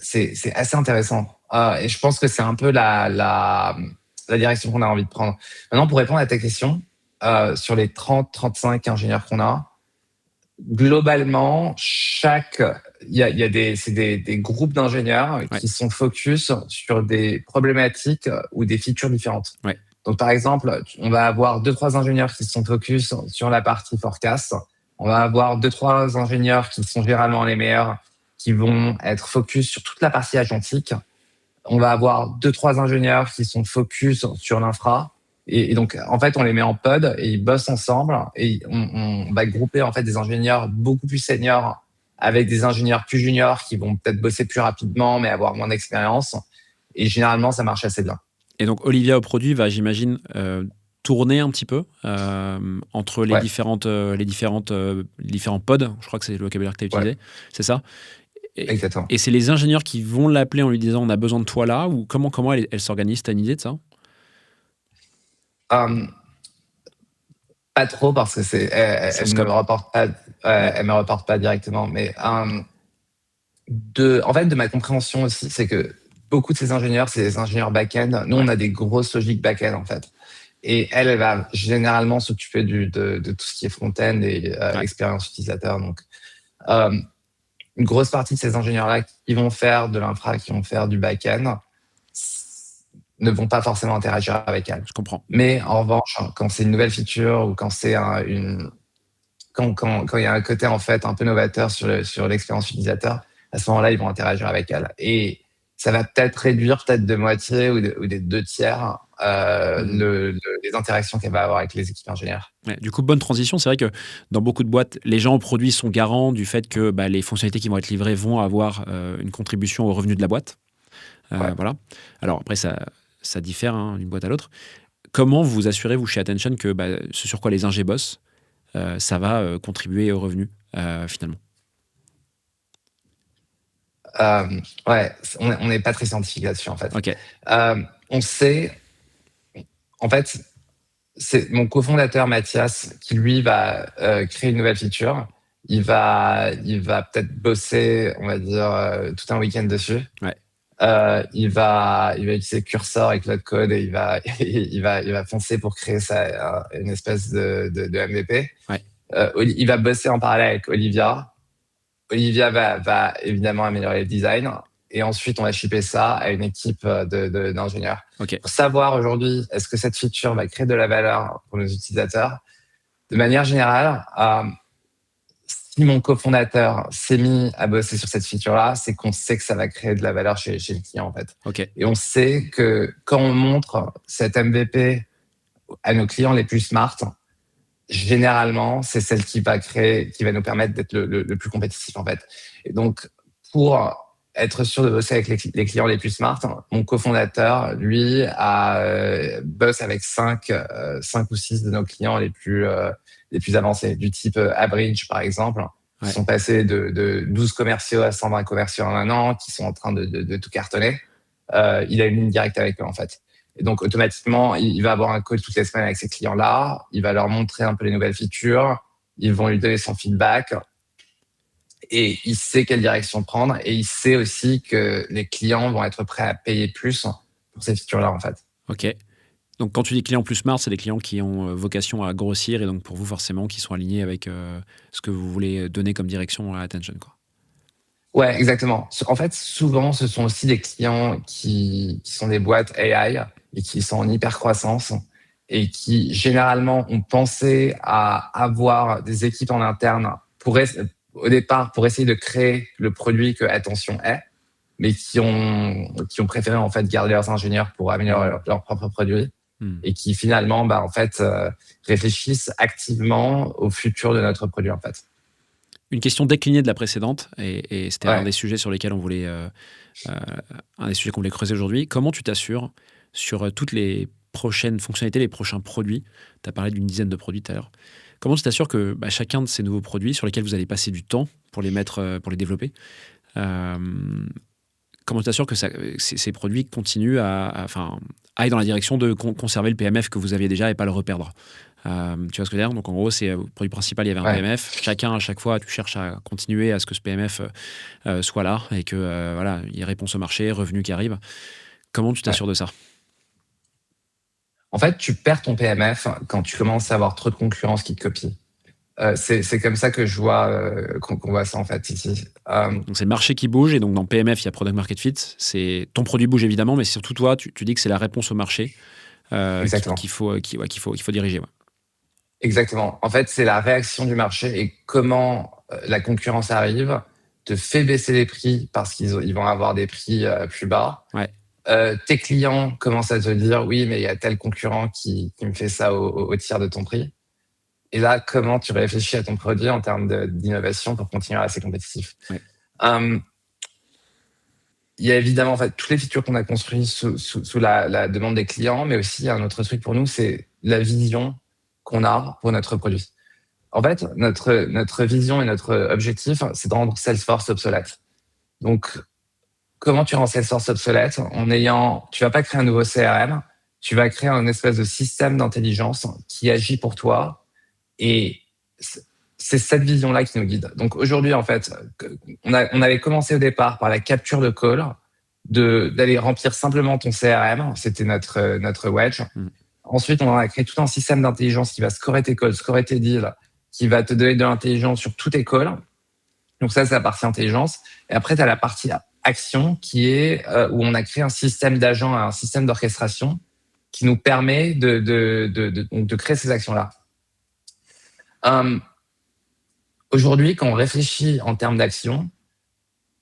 C'est assez intéressant. Et je pense que c'est un peu la direction qu'on a envie de prendre. Maintenant, pour répondre à ta question, sur les 30-35 ingénieurs qu'on a, globalement, il y a des groupes d'ingénieurs qui sont focus sur des problématiques ou des features différentes. Ouais. Donc, par exemple, on va avoir 2-3 ingénieurs qui sont focus sur la partie forecast. On va avoir 2-3 ingénieurs qui sont généralement les meilleurs, qui vont être focus sur toute la partie agentique. On va avoir 2-3 ingénieurs qui sont focus sur l'infra. Et donc, en fait, on les met en pod et ils bossent ensemble. Et on va grouper en fait des ingénieurs beaucoup plus seniors avec des ingénieurs plus juniors qui vont peut-être bosser plus rapidement, mais avoir moins d'expérience. Et généralement, ça marche assez bien. Et donc, Olivia au produit va, j'imagine, tourner un petit peu entre les différents pods. Je crois que c'est le vocabulaire que tu as utilisé. C'est ça? Exactement. Et c'est les ingénieurs qui vont l'appeler en lui disant on a besoin de toi là, ou comment elle s'organise? Tu as une idée de ça? Pas trop parce que elle me reporte pas directement, mais en fait de ma compréhension aussi, c'est que beaucoup de ces ingénieurs, c'est des ingénieurs back-end. Nous, on a des grosses logiques back-end en fait, et elle va généralement s'occuper de tout ce qui est front-end et expérience utilisateur. Donc une grosse partie de ces ingénieurs-là qui vont faire de l'infra, qui vont faire du back-end, ne vont pas forcément interagir avec elle. Je comprends. Mais en revanche, quand c'est une nouvelle feature ou quand c'est quand il y a un côté en fait un peu novateur sur l'expérience utilisateur, à ce moment-là, ils vont interagir avec elle. Et ça va peut-être réduire de moitié ou des 2/3 les interactions qu'elle va avoir avec les équipes ingénieurs. Ouais, du coup, bonne transition. C'est vrai que dans beaucoup de boîtes, les gens au produit sont garants du fait que les fonctionnalités qui vont être livrées vont avoir une contribution au revenu de la boîte. Voilà. Alors après, ça diffère d'une boîte à l'autre. Comment vous assurez, vous, chez Attention, que ce sur quoi les ingés bossent, ça va contribuer au revenu, finalement? On n'est pas très scientifique là-dessus, en fait. Okay. On sait... En fait, c'est mon cofondateur, Mathias, qui, lui, va créer une nouvelle feature. Il va peut-être bosser, on va dire, tout un week-end dessus. Ouais. il va utiliser Cursor et Cloud Code et il va foncer pour créer une espèce de MVP. Ouais. Il va bosser en parallèle avec Olivia. Olivia va évidemment améliorer le design. Et ensuite, on va shipper ça à une équipe d'ingénieurs. Ok. Pour savoir aujourd'hui, est-ce que cette feature va créer de la valeur pour nos utilisateurs? De manière générale, si mon cofondateur s'est mis à bosser sur cette feature-là, c'est qu'on sait que ça va créer de la valeur chez le client, en fait. Ok. Et on sait que quand on montre cette MVP à nos clients les plus smart, généralement, c'est celle qui va nous permettre d'être le plus compétitif, en fait. Et donc, pour être sûr de bosser avec les clients les plus smart, mon cofondateur, lui, bosse avec 5 ou 6 de nos clients les plus avancés, du type Abridge, par exemple, qui sont passés de 12 commerciaux à 120 commerciaux en un an, qui sont en train de tout cartonner. Il a une ligne directe avec eux, en fait. Et donc, automatiquement, il va avoir un call toutes les semaines avec ces clients-là. Il va leur montrer un peu les nouvelles features. Ils vont lui donner son feedback. Et il sait quelle direction prendre. Et il sait aussi que les clients vont être prêts à payer plus pour ces features-là, en fait. Ok. Donc, quand tu dis clients plus smart, c'est des clients qui ont vocation à grossir et donc pour vous, forcément, qui sont alignés avec ce que vous voulez donner comme direction à Attention, quoi. Ouais, exactement. En fait, souvent, ce sont aussi des clients qui sont des boîtes AI et qui sont en hyper croissance et qui, généralement, ont pensé à avoir des équipes en interne au départ, pour essayer de créer le produit que Attention est, mais qui ont préféré, en fait, garder leurs ingénieurs pour améliorer leur propre produit et qui, finalement, réfléchissent activement au futur de notre produit, en fait. Une question déclinée de la précédente, et c'était un des sujets sur lesquels on voulait, un des sujets qu'on voulait creuser aujourd'hui. Comment tu t'assures sur toutes les prochaines fonctionnalités, les prochains produits? Tu as parlé d'une dizaine de produits tout à l'heure. Comment tu t'assures que chacun de ces nouveaux produits, sur lesquels vous allez passer du temps pour les mettre, pour les développer, comment tu t'assures que ces produits continuent aillent dans la direction de conserver le PMF que vous aviez déjà et pas le reperdre? Tu vois ce que je veux dire? Donc en gros, c'est le produit principal, il y avait un PMF. Chacun, à chaque fois, tu cherches à continuer à ce que ce PMF soit là et que voilà, il y ait réponse au marché, revenus qui arrivent. Comment tu t'assures de ça? En fait, tu perds ton PMF quand tu commences à avoir trop de concurrence qui te copie. C'est comme ça que je vois qu'on voit ça en fait ici. Donc c'est le marché qui bouge et donc dans PMF, il y a Product Market Fit. C'est ton produit bouge évidemment, mais surtout toi, tu dis que c'est la réponse au marché qu'il faut diriger. Ouais. Exactement. En fait, c'est la réaction du marché et comment la concurrence arrive, te fait baisser les prix parce qu'ils vont avoir des prix plus bas. Ouais. Tes clients commencent à te dire oui, mais il y a tel concurrent qui me fait ça au tiers de ton prix. Et là, comment tu réfléchis à ton produit en termes d'innovation pour continuer à rester compétitif? Ouais. Il y a évidemment en fait toutes les features qu'on a construites sous la demande des clients, mais aussi un autre truc pour nous, c'est la vision qu'on a pour notre produit. En fait, notre vision et notre objectif, c'est de rendre Salesforce obsolète. Donc, comment tu rends Salesforce obsolète? Tu vas pas créer un nouveau CRM, tu vas créer un espèce de système d'intelligence qui agit pour toi. Et c'est cette vision-là qui nous guide. Donc aujourd'hui, en fait, on avait commencé au départ par la capture de call, d'aller remplir simplement ton CRM. C'était notre wedge. Ensuite, on a créé tout un système d'intelligence qui va scorer tes calls, scorer tes deals, qui va te donner de l'intelligence sur tous tes calls. Donc ça, c'est la partie intelligence. Et après, tu as la partie action qui est où on a créé un système d'agents, un système d'orchestration qui nous permet de créer ces actions-là. Aujourd'hui, quand on réfléchit en termes d'action,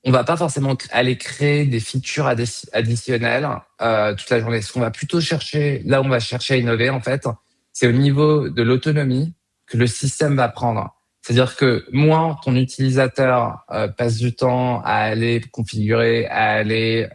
on va pas forcément aller créer des features additionnelles toute la journée. Ce qu'on va plutôt chercher, là où on va chercher à innover, en fait, c'est au niveau de l'autonomie que le système va prendre. C'est-à-dire que moins ton utilisateur passe du temps à aller configurer, à aller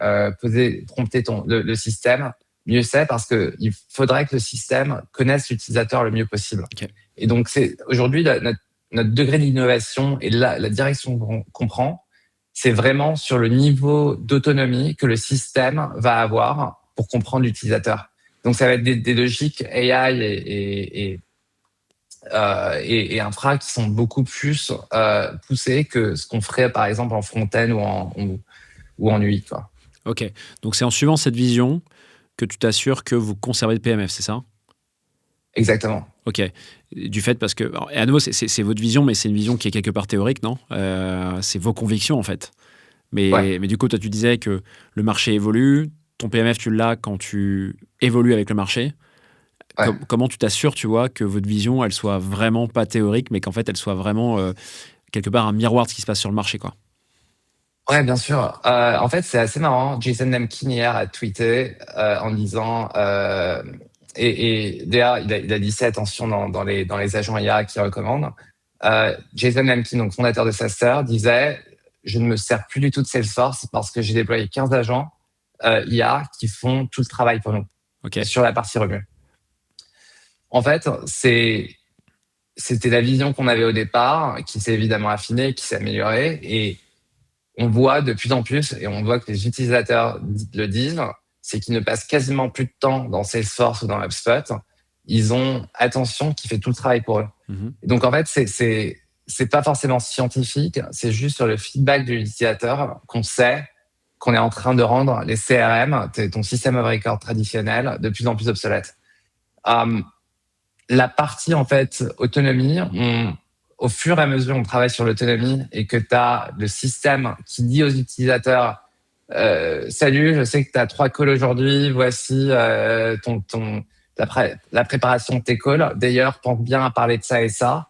prompter le système, mieux c'est, parce que il faudrait que le système connaisse l'utilisateur le mieux possible. Okay. Et donc, c'est aujourd'hui notre degré d'innovation et la direction qu'on prend, c'est vraiment sur le niveau d'autonomie que le système va avoir pour comprendre l'utilisateur. Donc, ça va être des logiques AI et infra qui sont beaucoup plus poussées que ce qu'on ferait, par exemple, en front-end ou en UI, quoi. Ok, donc c'est en suivant cette vision que tu t'assures que vous conservez le PMF, c'est ça? Exactement. Ok, du fait parce que, alors, et à nouveau, c'est votre vision, mais c'est une vision qui est quelque part théorique, non? C'est vos convictions en fait. Ouais, Mais du coup, toi, tu disais que le marché évolue, ton PMF, tu l'as quand tu évolues avec le marché. ouais. Comment tu t'assures, tu vois, que votre vision, elle soit vraiment pas théorique, mais qu'en fait, elle soit vraiment quelque part un miroir de ce qui se passe sur le marché, quoi. Ouais, bien sûr. En fait, c'est assez marrant. Jason Lemkin hier a tweeté en disant et d'ailleurs il a dit ça, attention, dans les agents IA qui recommandent. Jason Lemkin, donc fondateur de SaaStr, disait je ne me sers plus du tout de Salesforce parce que j'ai déployé 15 agents IA qui font tout le travail pour nous Ok. sur la partie revue. En fait, c'était la vision qu'on avait au départ, qui s'est évidemment affinée, qui s'est améliorée, et on voit de plus en plus, et on voit que les utilisateurs le disent, c'est qu'ils ne passent quasiment plus de temps dans Salesforce ou dans HubSpot. Ils ont Attention qui fait tout le travail pour eux. Mhm. Et donc en fait, c'est pas forcément scientifique, c'est juste sur le feedback de l'utilisateur qu'on sait qu'on est en train de rendre les CRM, ton système of record traditionnel, de plus en plus obsolète. La partie en fait autonomie, au fur et à mesure on travaille sur l'autonomie et que tu as le système qui dit aux utilisateurs salut, je sais que tu as 3 calls aujourd'hui, voici la préparation de tes calls. D'ailleurs, pense bien à parler de ça et ça.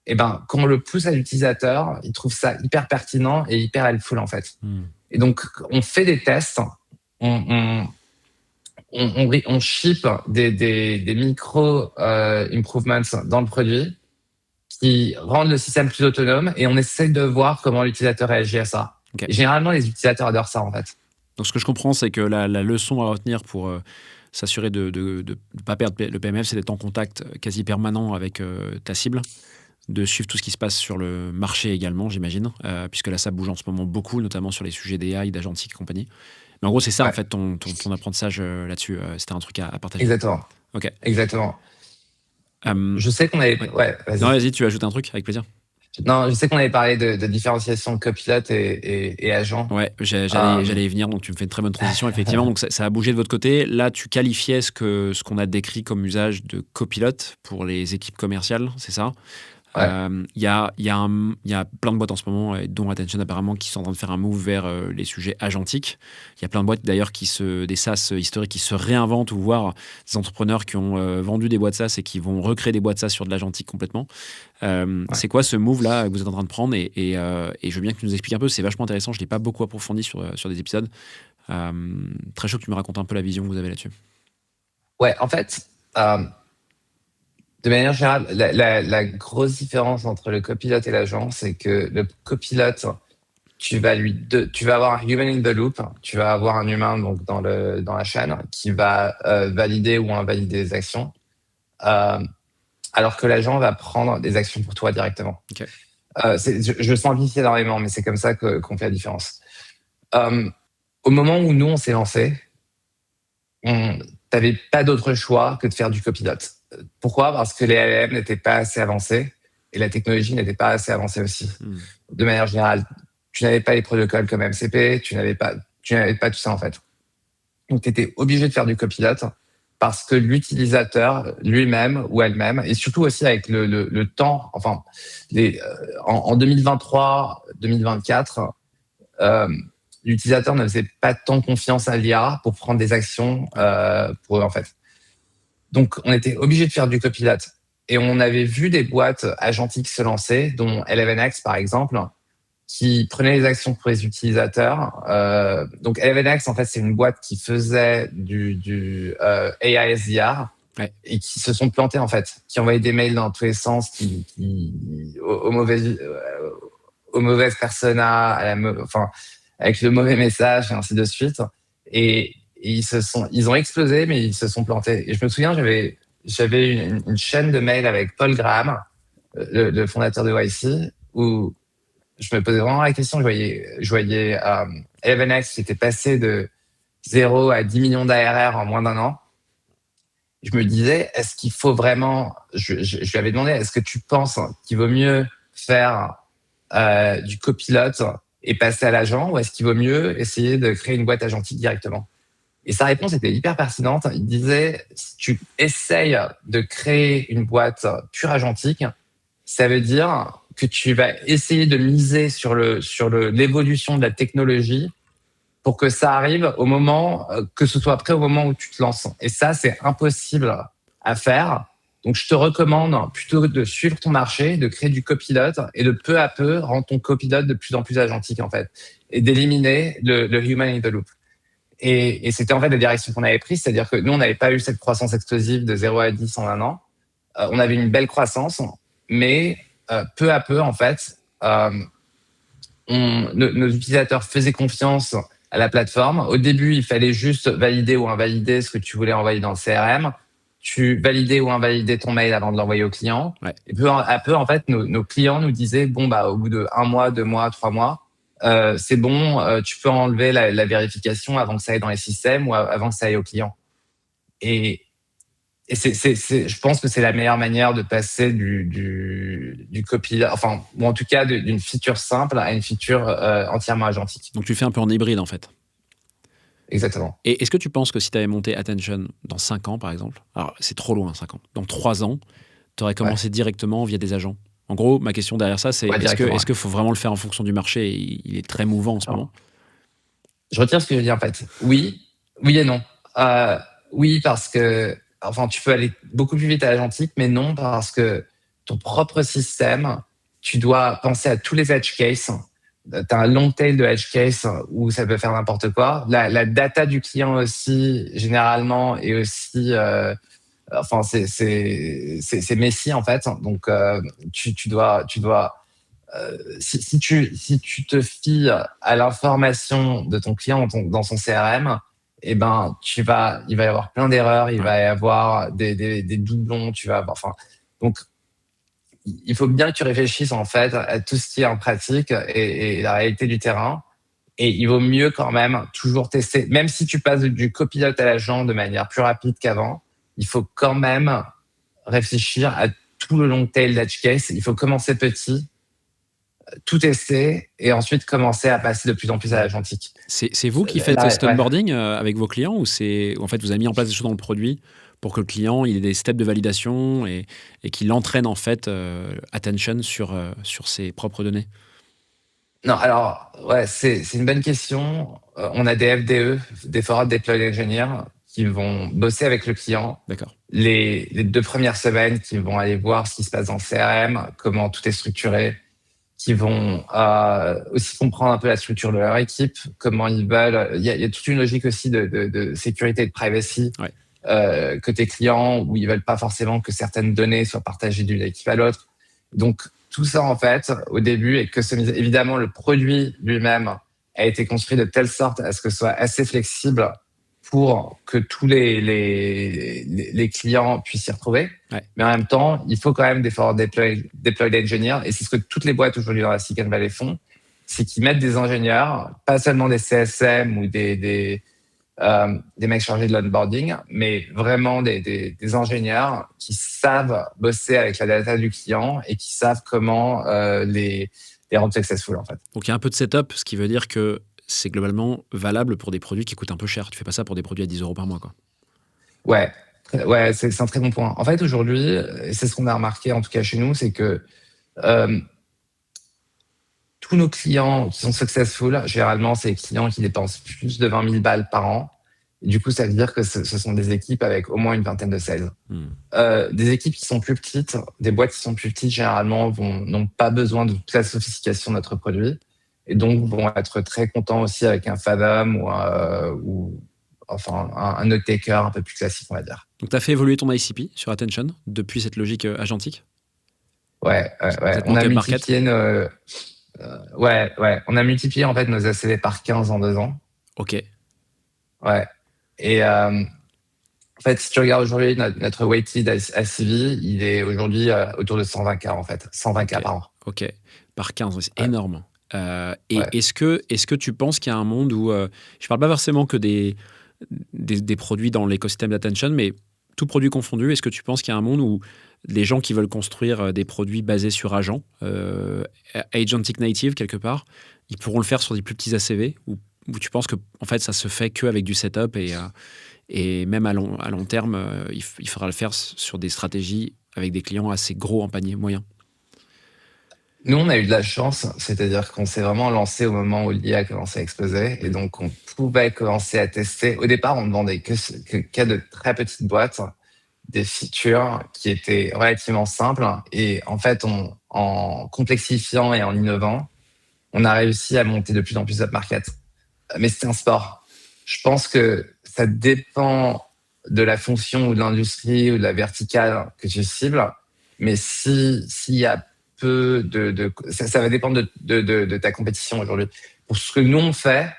Et ben, quand on le pousse à l'utilisateur, il trouve ça hyper pertinent et hyper helpful en fait. Et donc, on fait des tests, on ship des micro improvements dans le produit qui rendent le système plus autonome et on essaie de voir comment l'utilisateur réagit à ça. Ok. Et généralement, les utilisateurs adorent ça en fait. Donc, ce que je comprends, c'est que la leçon à retenir pour s'assurer de ne pas perdre le PMF, c'est d'être en contact quasi permanent avec ta cible, de suivre tout ce qui se passe sur le marché également, j'imagine, puisque là, ça bouge en ce moment beaucoup, notamment sur les sujets d'AI, d'agentique et compagnie. Mais en gros, c'est ça, Ouais. en fait, ton apprentissage là-dessus. C'était un truc à partager. Exactement. Ok. Exactement. Euh, Je sais qu'on avait. ouais. Ouais, vas-y. Non, vas-y, tu ajoutes un truc, avec plaisir. Non, je sais qu'on avait parlé de différenciation de copilote et agent. Ouais, j'allais y venir, donc tu me fais une très bonne transition, effectivement. Donc ça a bougé de votre côté. Là, tu qualifiais ce qu'on a décrit comme usage de copilote pour les équipes commerciales, c'est ça? Ouais. Il y a plein de boîtes en ce moment, dont Attention apparemment, qui sont en train de faire un move vers les sujets agentiques. Il y a plein de boîtes d'ailleurs, des SaaS historiques qui se réinventent, ou voire des entrepreneurs qui ont vendu des boîtes SaaS et qui vont recréer des boîtes SaaS sur de l'agentique complètement. C'est quoi ce move-là que vous êtes en train de prendre et je veux bien que tu nous expliques un peu, c'est vachement intéressant, je ne l'ai pas beaucoup approfondi sur des épisodes. Très chaud que tu me racontes un peu la vision que vous avez là-dessus. Ouais, en fait, de manière générale, la grosse différence entre le copilote et l'agent, c'est que le copilote, tu vas avoir un human in the loop, tu vas avoir un humain donc dans la chaîne qui va valider ou invalider les actions, alors que l'agent va prendre des actions pour toi directement. Okay. Je simplifie énormément, mais c'est comme ça qu'on fait la différence. Au moment où nous on s'est lancé, t'avais pas d'autre choix que de faire du copilote. Pourquoi? Parce que les LLM n'étaient pas assez avancés et la technologie n'était pas assez avancée aussi. De manière générale, tu n'avais pas les protocoles comme MCP, tu n'avais pas tout ça en fait. Donc tu étais obligé de faire du copilote parce que l'utilisateur lui-même ou elle-même, et surtout aussi avec le temps, enfin en 2023, 2024, l'utilisateur ne faisait pas tant confiance à l'IA pour prendre des actions pour eux en fait. Donc on était obligé de faire du copilote. Et on avait vu des boîtes agentiques se lancer, dont ElevenX par exemple, qui prenaient les actions pour les utilisateurs. Donc ElevenX, en fait, c'est une boîte qui faisait du AI SDR et qui se sont plantés en fait, qui envoyaient des mails dans tous les sens, aux mauvaises personas, avec le mauvais message et ainsi de suite. Et ils ont explosé, mais ils se sont plantés. Et je me souviens, j'avais une chaîne de mails avec Paul Graham, le fondateur de YC, où je me posais vraiment la question. Je voyais ElevenX qui était passé de 0 à 10 millions d'ARR en moins d'un an. Je me disais, est-ce qu'il faut vraiment... Je lui avais demandé, est-ce que tu penses qu'il vaut mieux faire du copilote et passer à l'agent, ou est-ce qu'il vaut mieux essayer de créer une boîte agentique directement? Et sa réponse était hyper pertinente. Il disait, si tu essayes de créer une boîte pure agentique, ça veut dire que tu vas essayer de miser sur l'évolution de la technologie pour que ça arrive au moment, que ce soit prêt au moment où tu te lances. Et ça, c'est impossible à faire. Donc, je te recommande plutôt de suivre ton marché, de créer du copilote et de peu à peu rendre ton copilote de plus en plus agentique, en fait, et d'éliminer le human in the loop. Et c'était en fait la direction qu'on avait prise, c'est-à-dire que nous, on n'avait pas eu cette croissance explosive de 0 à 10 en un an. On avait une belle croissance, mais peu à peu, en fait, nos utilisateurs faisaient confiance à la plateforme. Au début, il fallait juste valider ou invalider ce que tu voulais envoyer dans le CRM. Tu validais ou invalidais ton mail avant de l'envoyer au client. Ouais. Et peu à peu, en fait, nos clients nous disaient, bon, bah, au bout de 1 mois, 2 mois, 3 mois, c'est bon, tu peux enlever la vérification avant que ça aille dans les systèmes ou avant que ça aille au client. Et je pense que c'est la meilleure manière de passer du copilote, enfin, ou en tout cas d'une feature simple à une feature entièrement agentique. Donc, tu fais un peu en hybride, en fait. Exactement. Et est-ce que tu penses que si tu avais monté Attention dans 5 ans, par exemple, alors c'est trop loin, 5 ans, dans 3 ans, tu aurais commencé directement via des agents? En gros, ma question derrière ça, c'est est-ce qu'il faut vraiment le faire en fonction du marché? Il est très mouvant en ce moment. Je retire ce que je dis en fait. Oui et non. Oui, parce que enfin, tu peux aller beaucoup plus vite à l'agentique, mais non, parce que ton propre système, tu dois penser à tous les edge cases. Tu as un long tail de edge case où ça peut faire n'importe quoi. La data du client aussi, généralement, est aussi... enfin, c'est messy, en fait. Donc, tu dois si tu te fies à l'information de ton client dans son CRM, eh ben, il va y avoir plein d'erreurs, il va y avoir des doublons, enfin, donc, il faut bien que tu réfléchisses, en fait, à tout ce qui est en pratique et la réalité du terrain. Et il vaut mieux quand même toujours tester, même si tu passes du copilote à l'agent de manière plus rapide qu'avant, il faut quand même réfléchir à tout le long tail d'edge case. Il faut commencer petit, tout tester et ensuite commencer à passer de plus en plus à l'agentique. C'est vous qui faites cet onboarding avec vos clients, ou en fait vous avez mis en place des choses dans le produit pour que le client il ait des steps de validation et qu'il entraîne en fait Attention sur ses propres données? Non, alors c'est une bonne question. On a des FDE, des Forward Deployed Engineers, qui vont bosser avec le client. D'accord. Les 2 premières semaines, qui vont aller voir ce qui se passe dans le CRM, comment tout est structuré, qui vont aussi comprendre un peu la structure de leur équipe, comment ils veulent. Il y a toute une logique aussi de sécurité et de privacy côté client, où ils veulent pas forcément que certaines données soient partagées d'une équipe à l'autre. Donc, tout ça, en fait, au début, est customisé. Évidemment, le produit lui-même a été construit de telle sorte à ce que ce soit assez flexible pour que tous les clients puissent s'y retrouver. Ouais. Mais en même temps, il faut quand même des forward deployed engineers. Et c'est ce que toutes les boîtes aujourd'hui dans la Silicon Valley font. C'est qu'ils mettent des ingénieurs, pas seulement des CSM ou des mecs chargés de l'onboarding, mais vraiment des ingénieurs qui savent bosser avec la data du client et qui savent comment les rendre successful, en fait. Donc il y a un peu de setup, ce qui veut dire que c'est globalement valable pour des produits qui coûtent un peu cher. Tu fais pas ça pour des produits à 10 € par mois, quoi. Ouais, c'est un très bon point. En fait, aujourd'hui, et c'est ce qu'on a remarqué, en tout cas chez nous, c'est que tous nos clients qui sont successful, généralement, c'est des clients qui dépensent plus de 20 000 balles par an. Et du coup, ça veut dire que ce sont des équipes avec au moins une vingtaine de sales. Des équipes qui sont plus petites, des boîtes qui sont plus petites, généralement, n'ont pas besoin de toute la sophistication de notre produit. Et donc, vont être très contents aussi avec un Fathom ou enfin, un note-taker un peu plus classique, on va dire. Donc, tu as fait évoluer ton ICP sur Attention depuis cette logique agentique? Ouais. On a multiplié on a multiplié en fait nos ACV par 15 en 2 ans. Ok. Ouais. Et en fait, si tu regardes aujourd'hui notre weighted ACV, il est aujourd'hui autour de 120K en fait, 120K par an. Ok. Par 15, c'est énorme. Est-ce que tu penses qu'il y a un monde où je parle pas forcément que des produits dans l'écosystème d'Attention, mais tout produit confondu, est-ce que tu penses qu'il y a un monde où les gens qui veulent construire des produits basés sur agents, agentic native quelque part, ils pourront le faire sur des plus petits ACV ou tu penses que en fait, ça se fait qu'avec du setup et même à long terme, il faudra le faire sur des stratégies avec des clients assez gros en panier moyen? Nous, on a eu de la chance, c'est-à-dire qu'on s'est vraiment lancé au moment où l'IA a commencé à exploser, et donc on pouvait commencer à tester. Au départ, on ne vendait qu'à de très petites boîtes, des features qui étaient relativement simples, et en fait, en complexifiant et en innovant, on a réussi à monter de plus en plus up-market. Mais c'est un sport. Je pense que ça dépend de la fonction ou de l'industrie ou de la verticale que tu cibles, mais s'il y a peu ça va dépendre de ta compétition aujourd'hui. Pour ce que nous on fait,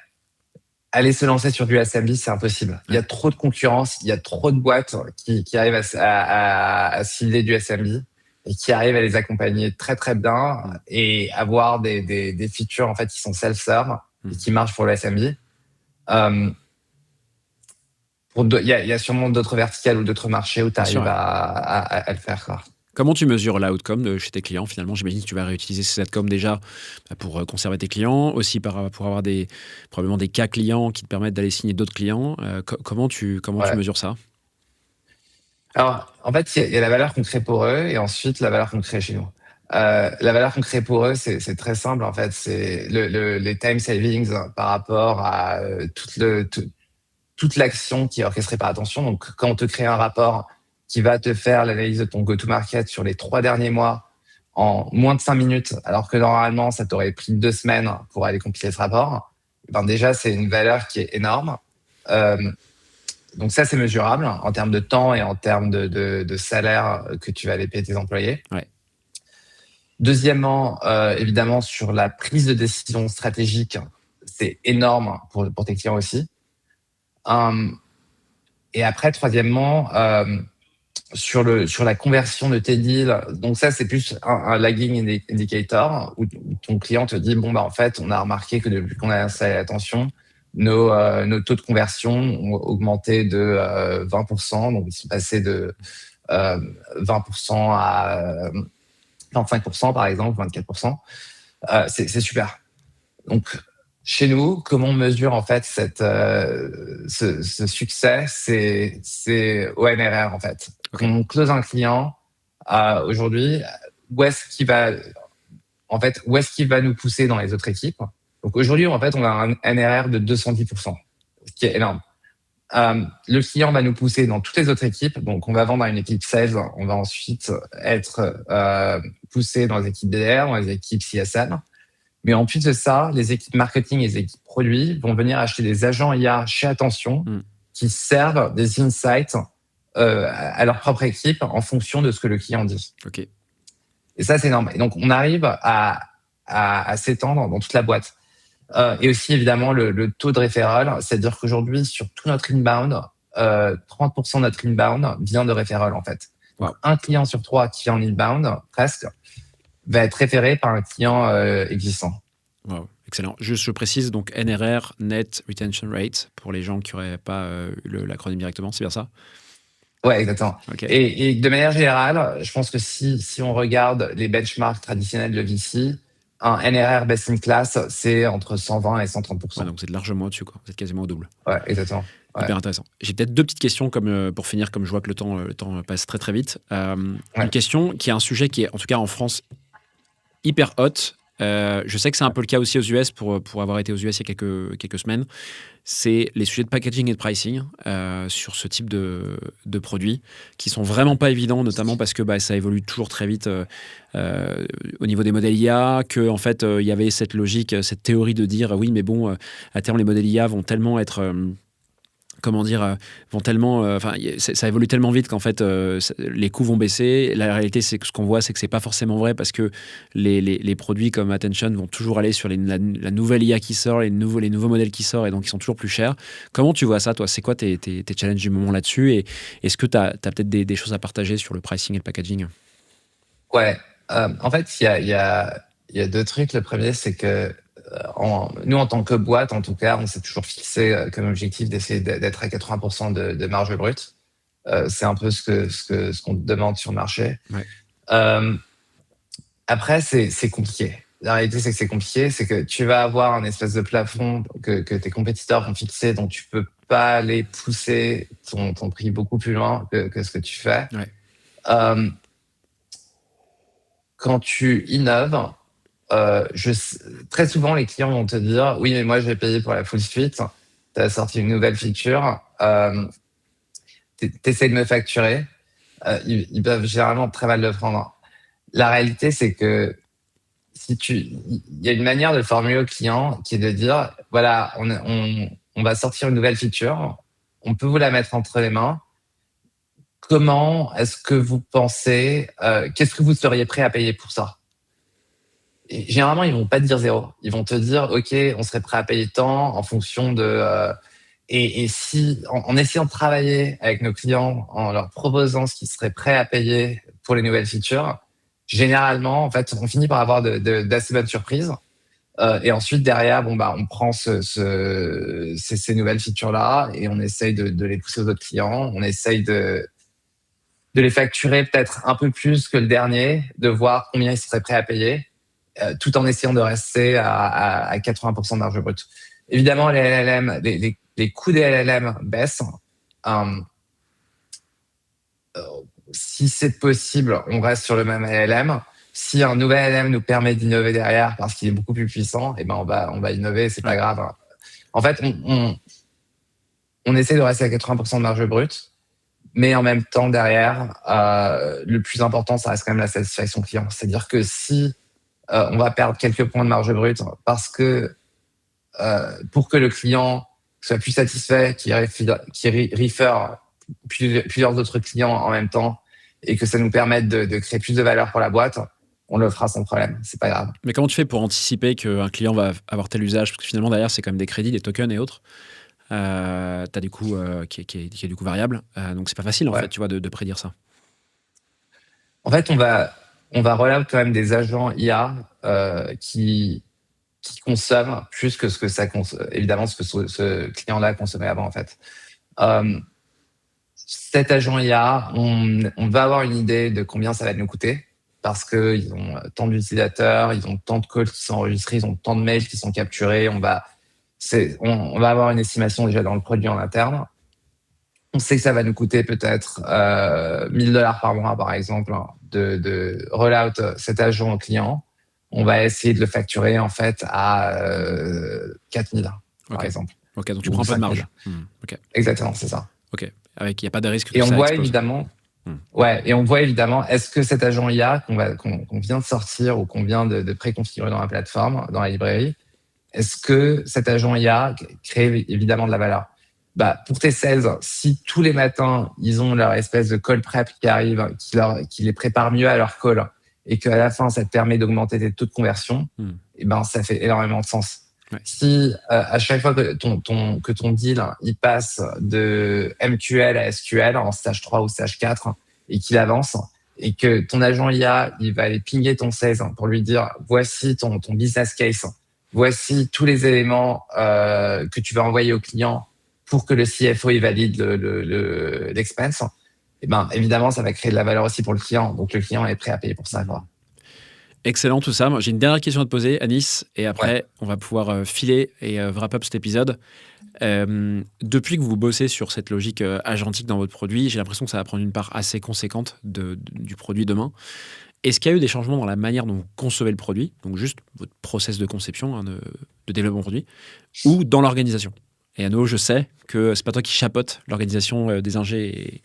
aller se lancer sur du SMB, c'est impossible. Il y a trop de concurrence, il y a trop de boîtes qui arrivent à cibler du SMB et qui arrivent à les accompagner très très bien et avoir des features en fait qui sont self-serve et qui marchent pour le SMB. Il y a sûrement d'autres verticales ou d'autres marchés où tu arrives à le faire, quoi. Comment tu mesures l'outcome de chez tes clients finalement? J'imagine que tu vas réutiliser ces outcomes déjà pour conserver tes clients, aussi pour avoir probablement des cas clients qui te permettent d'aller signer d'autres clients. Comment tu mesures ça? Alors, en fait, il y a la valeur qu'on crée pour eux et ensuite la valeur qu'on crée chez nous. La valeur qu'on crée pour eux, c'est très simple en fait. C'est les time savings par rapport à toute l'action qui est orchestrée par Attention. Donc, quand on te crée un rapport qui va te faire l'analyse de ton go-to-market sur les 3 derniers mois en moins de 5 minutes, alors que normalement, ça t'aurait pris 2 semaines pour aller compiler ce rapport, ben déjà, c'est une valeur qui est énorme. Donc ça, c'est mesurable en termes de temps et en termes de salaire que tu vas aller payer tes employés. Ouais. Deuxièmement, évidemment, sur la prise de décision stratégique, c'est énorme pour tes clients aussi. Et après, troisièmement, sur la conversion de tes deals, donc ça, c'est plus un lagging indicator où ton client te dit, bon, bah, en fait, on a remarqué que depuis qu'on a installé Attention, nos taux de conversion ont augmenté de 20%, donc ils sont passés de 20% à 25% par exemple, 24%. C'est super. Donc, chez nous, comment on mesure en fait ce succès, c'est au NRR en fait. Okay. Quand on close un client aujourd'hui, où est-ce qu'il va nous pousser dans les autres équipes? Donc aujourd'hui, en fait, on a un NRR de 210%, ce qui est énorme. Le client va nous pousser dans toutes les autres équipes. Donc, on va vendre à une équipe sales. On va ensuite être poussé dans les équipes BDR, dans les équipes CSM. Mais en plus de ça, les équipes marketing et les équipes produits vont venir acheter des agents IA chez Attention qui servent des insights à leur propre équipe en fonction de ce que le client dit. Okay. Et ça, c'est énorme. Et donc, on arrive à s'étendre dans toute la boîte. Et aussi, évidemment, le taux de référent, c'est-à-dire qu'aujourd'hui, sur tout notre inbound, 30% de notre inbound vient de référent, en fait. Wow. Donc, un client sur 3 qui est en inbound, presque, va être référé par un client existant. Wow. Excellent. Juste, je précise, donc NRR, Net Retention Rate, pour les gens qui n'auraient pas eu l'acronyme directement, c'est bien ça? Ouais, exactement. Okay. Et de manière générale, je pense que si on regarde les benchmarks traditionnels de VC, un NRR best in class, c'est entre 120 et 130%. Ouais, donc c'est largement au-dessus, quoi. Vous êtes quasiment au double. Ouais, exactement. Ouais. Hyper intéressant. J'ai peut-être 2 petites questions pour finir, comme je vois que le temps passe très très vite. Une question qui est un sujet qui est, en tout cas en France, hyper hot. Je sais que c'est un peu le cas aussi aux US, pour avoir été aux US il y a quelques semaines. C'est les sujets de packaging et de pricing sur ce type de produits qui sont vraiment pas évidents, notamment parce que ça évolue toujours très vite au niveau des modèles IA, que en fait il y avait cette logique, cette théorie de dire oui, mais bon, à terme les modèles IA vont tellement être ça évolue tellement vite qu'en fait les coûts vont baisser. La réalité, c'est que ce qu'on voit, c'est que c'est pas forcément vrai, parce que les produits comme Attention vont toujours aller sur la nouvelle IA qui sort, les nouveaux modèles qui sortent, et donc ils sont toujours plus chers. Comment tu vois ça, toi? C'est quoi tes challenges du moment là-dessus, et est-ce que tu as peut-être des choses à partager sur le pricing et le packaging? Ouais, en fait, il y a 2 trucs. Le premier, c'est que nous, en tant que boîte, en tout cas, on s'est toujours fixé comme objectif d'essayer d'être à 80% de marge brute. C'est un peu ce qu'on demande sur le marché. Ouais. Après, c'est compliqué. la réalité, c'est que c'est compliqué. C'est que tu vas avoir un espèce de plafond que tes compétiteurs ont fixé, donc tu peux pas aller pousser ton prix beaucoup plus loin que ce que tu fais. Ouais. Quand tu innoves, très souvent, les clients vont te dire, oui, mais moi, je vais payer pour la full suite. Tu as sorti une nouvelle feature. T'essaies de me facturer. Ils peuvent généralement très mal le prendre. La réalité, c'est que il y a une manière de formuler au client qui est de dire, voilà, on va sortir une nouvelle feature. On peut vous la mettre entre les mains. Comment est-ce que vous pensez, qu'est-ce que vous seriez prêt à payer pour ça? Et généralement, ils vont pas te dire zéro. Ils vont te dire, OK, on serait prêt à payer tant en fonction de... et si, en essayant de travailler avec nos clients, en leur proposant ce qu'ils seraient prêts à payer pour les nouvelles features, généralement, en fait, on finit par avoir d'assez bonnes surprises. Et ensuite, derrière, bon, bah, on prend ces nouvelles features-là et on essaye de les pousser aux autres clients. On essaye de les facturer peut-être un peu plus que le dernier, de voir combien ils seraient prêts à payer, tout en essayant de rester à 80% de marge brute. Évidemment, les LLM, les coûts des LLM baissent. Si c'est possible, on reste sur le même LLM. Si un nouvel LLM nous permet d'innover derrière parce qu'il est beaucoup plus puissant, eh ben on va innover, c'est pas grave. En fait, on essaie de rester à 80% de marge brute, mais en même temps, derrière, le plus important, ça reste quand même la satisfaction client. C'est-à-dire que si on va perdre quelques points de marge brute parce que pour que le client soit plus satisfait, qu'il refer plusieurs autres clients en même temps et que ça nous permette de créer plus de valeur pour la boîte, on le fera sans problème, c'est pas grave. Mais comment tu fais pour anticiper qu'un client va avoir tel usage? Parce que finalement, derrière, c'est quand même des crédits, des tokens et autres. T'as du coup qui est du coup variable. Donc, c'est pas facile, en fait, tu vois, de prédire ça. En fait, on va rollout quand même des agents IA qui consomment plus que ce que ça évidemment ce que ce client-là consommait avant, en fait. Cet agent IA, on va avoir une idée de combien ça va nous coûter parce qu'ils ont tant d'utilisateurs, ils ont tant de calls qui sont enregistrés, ils ont tant de mails qui sont capturés. On va avoir une estimation déjà dans le produit en interne. On sait que ça va nous coûter peut-être $1,000 par mois, par exemple, de rollout cet agent au client. On va essayer de le facturer en fait à 4 000, par exemple. Ok, donc tu prends un peu de marge. Okay. Exactement, c'est ça. Ok, il n'y a pas de risque que et ça on voit explose. Évidemment, et on voit évidemment, est-ce que cet agent IA qu'on vient de sortir ou qu'on vient de préconfigurer dans la plateforme, dans la librairie, est-ce que cet agent IA crée évidemment de la valeur? Bah, pour tes sales, si tous les matins, ils ont leur espèce de call prep qui arrive, qui les prépare mieux à leur call, et qu'à la fin, ça te permet d'augmenter tes taux de conversion, et ben, ça fait énormément de sens. Ouais. Si à chaque fois que ton deal il passe de MQL à SQL en stage 3 ou stage 4 et qu'il avance, et que ton agent IA, il va aller pinguer ton sales pour lui dire voici ton business case, voici tous les éléments que tu vas envoyer au client pour que le CFO il valide l'expense, et ben évidemment ça va créer de la valeur aussi pour le client, donc le client est prêt à payer pour ça, quoi. Excellent tout ça. Moi, j'ai une dernière question à te poser, Anis, et après on va pouvoir filer et wrap up cet épisode. Depuis que vous bossez sur cette logique agentique dans votre produit, j'ai l'impression que ça va prendre une part assez conséquente du produit demain. Est-ce qu'il y a eu des changements dans la manière dont vous concevez le produit, donc juste votre process de conception, de développement produit, ou dans l'organisation? Et à nouveau, je sais que c'est pas toi qui chapeaute l'organisation des ingés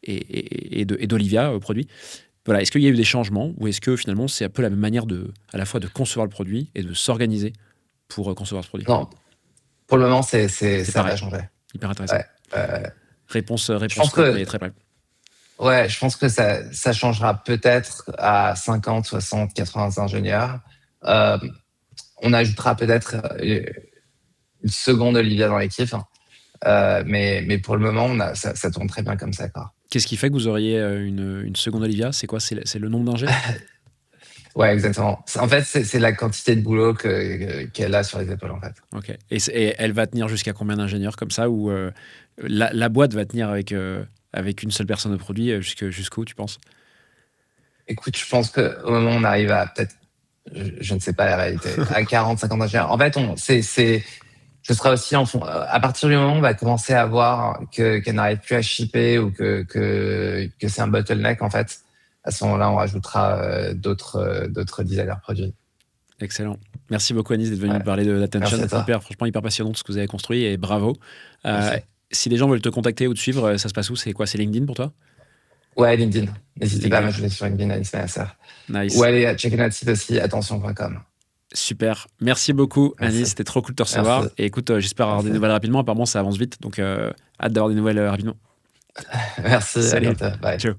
et d'Olivia au produit. Voilà, est-ce qu'il y a eu des changements ou est-ce que finalement c'est un peu la même manière à la fois de concevoir le produit et de s'organiser pour concevoir ce produit? Non, pour le moment ça va changer. Hyper intéressant. Réponse très près. Ouais, je pense que ça changera peut-être à 50, 60, 80 ingénieurs. On ajoutera peut-être une seconde Olivia dans l'équipe, mais pour le moment ça tourne très bien comme ça, quoi. Qu'est-ce qui fait que vous auriez une seconde Olivia? C'est quoi? C'est le nombre d'ingés? Ouais, exactement. En fait, c'est la quantité de boulot qu'elle a sur les épaules, en fait. Ok. Et elle va tenir jusqu'à combien d'ingénieurs comme ça? Ou la boîte va tenir avec une seule personne au produit jusqu'où, tu penses? Écoute, je pense qu'au moment où on arrive à peut-être je ne sais pas la réalité. À 40, 50 ingénieurs. En fait, je serai aussi à partir du moment où on va commencer à voir qu'elle n'arrive plus à shipper ou que c'est un bottleneck, en fait, à ce moment-là, on rajoutera d'autres designers produits. Excellent. Merci beaucoup, Anis, d'être venu nous parler de Attention. Franchement, hyper passionnant tout ce que vous avez construit et bravo. Si les gens veulent te contacter ou te suivre, ça se passe où? C'est quoi? C'est LinkedIn pour toi? Ouais, LinkedIn. N'hésitez pas à m'ajouter sur LinkedIn, Anis Benasser. Nice. Ou allez checker notre site aussi, attention.com. Super. Merci beaucoup, Anis. C'était trop cool de te recevoir. Merci. Et écoute, j'espère avoir des nouvelles rapidement. Apparemment, ça avance vite. Donc, hâte d'avoir des nouvelles rapidement. Merci. Salut. À bientôt. Bye. Ciao.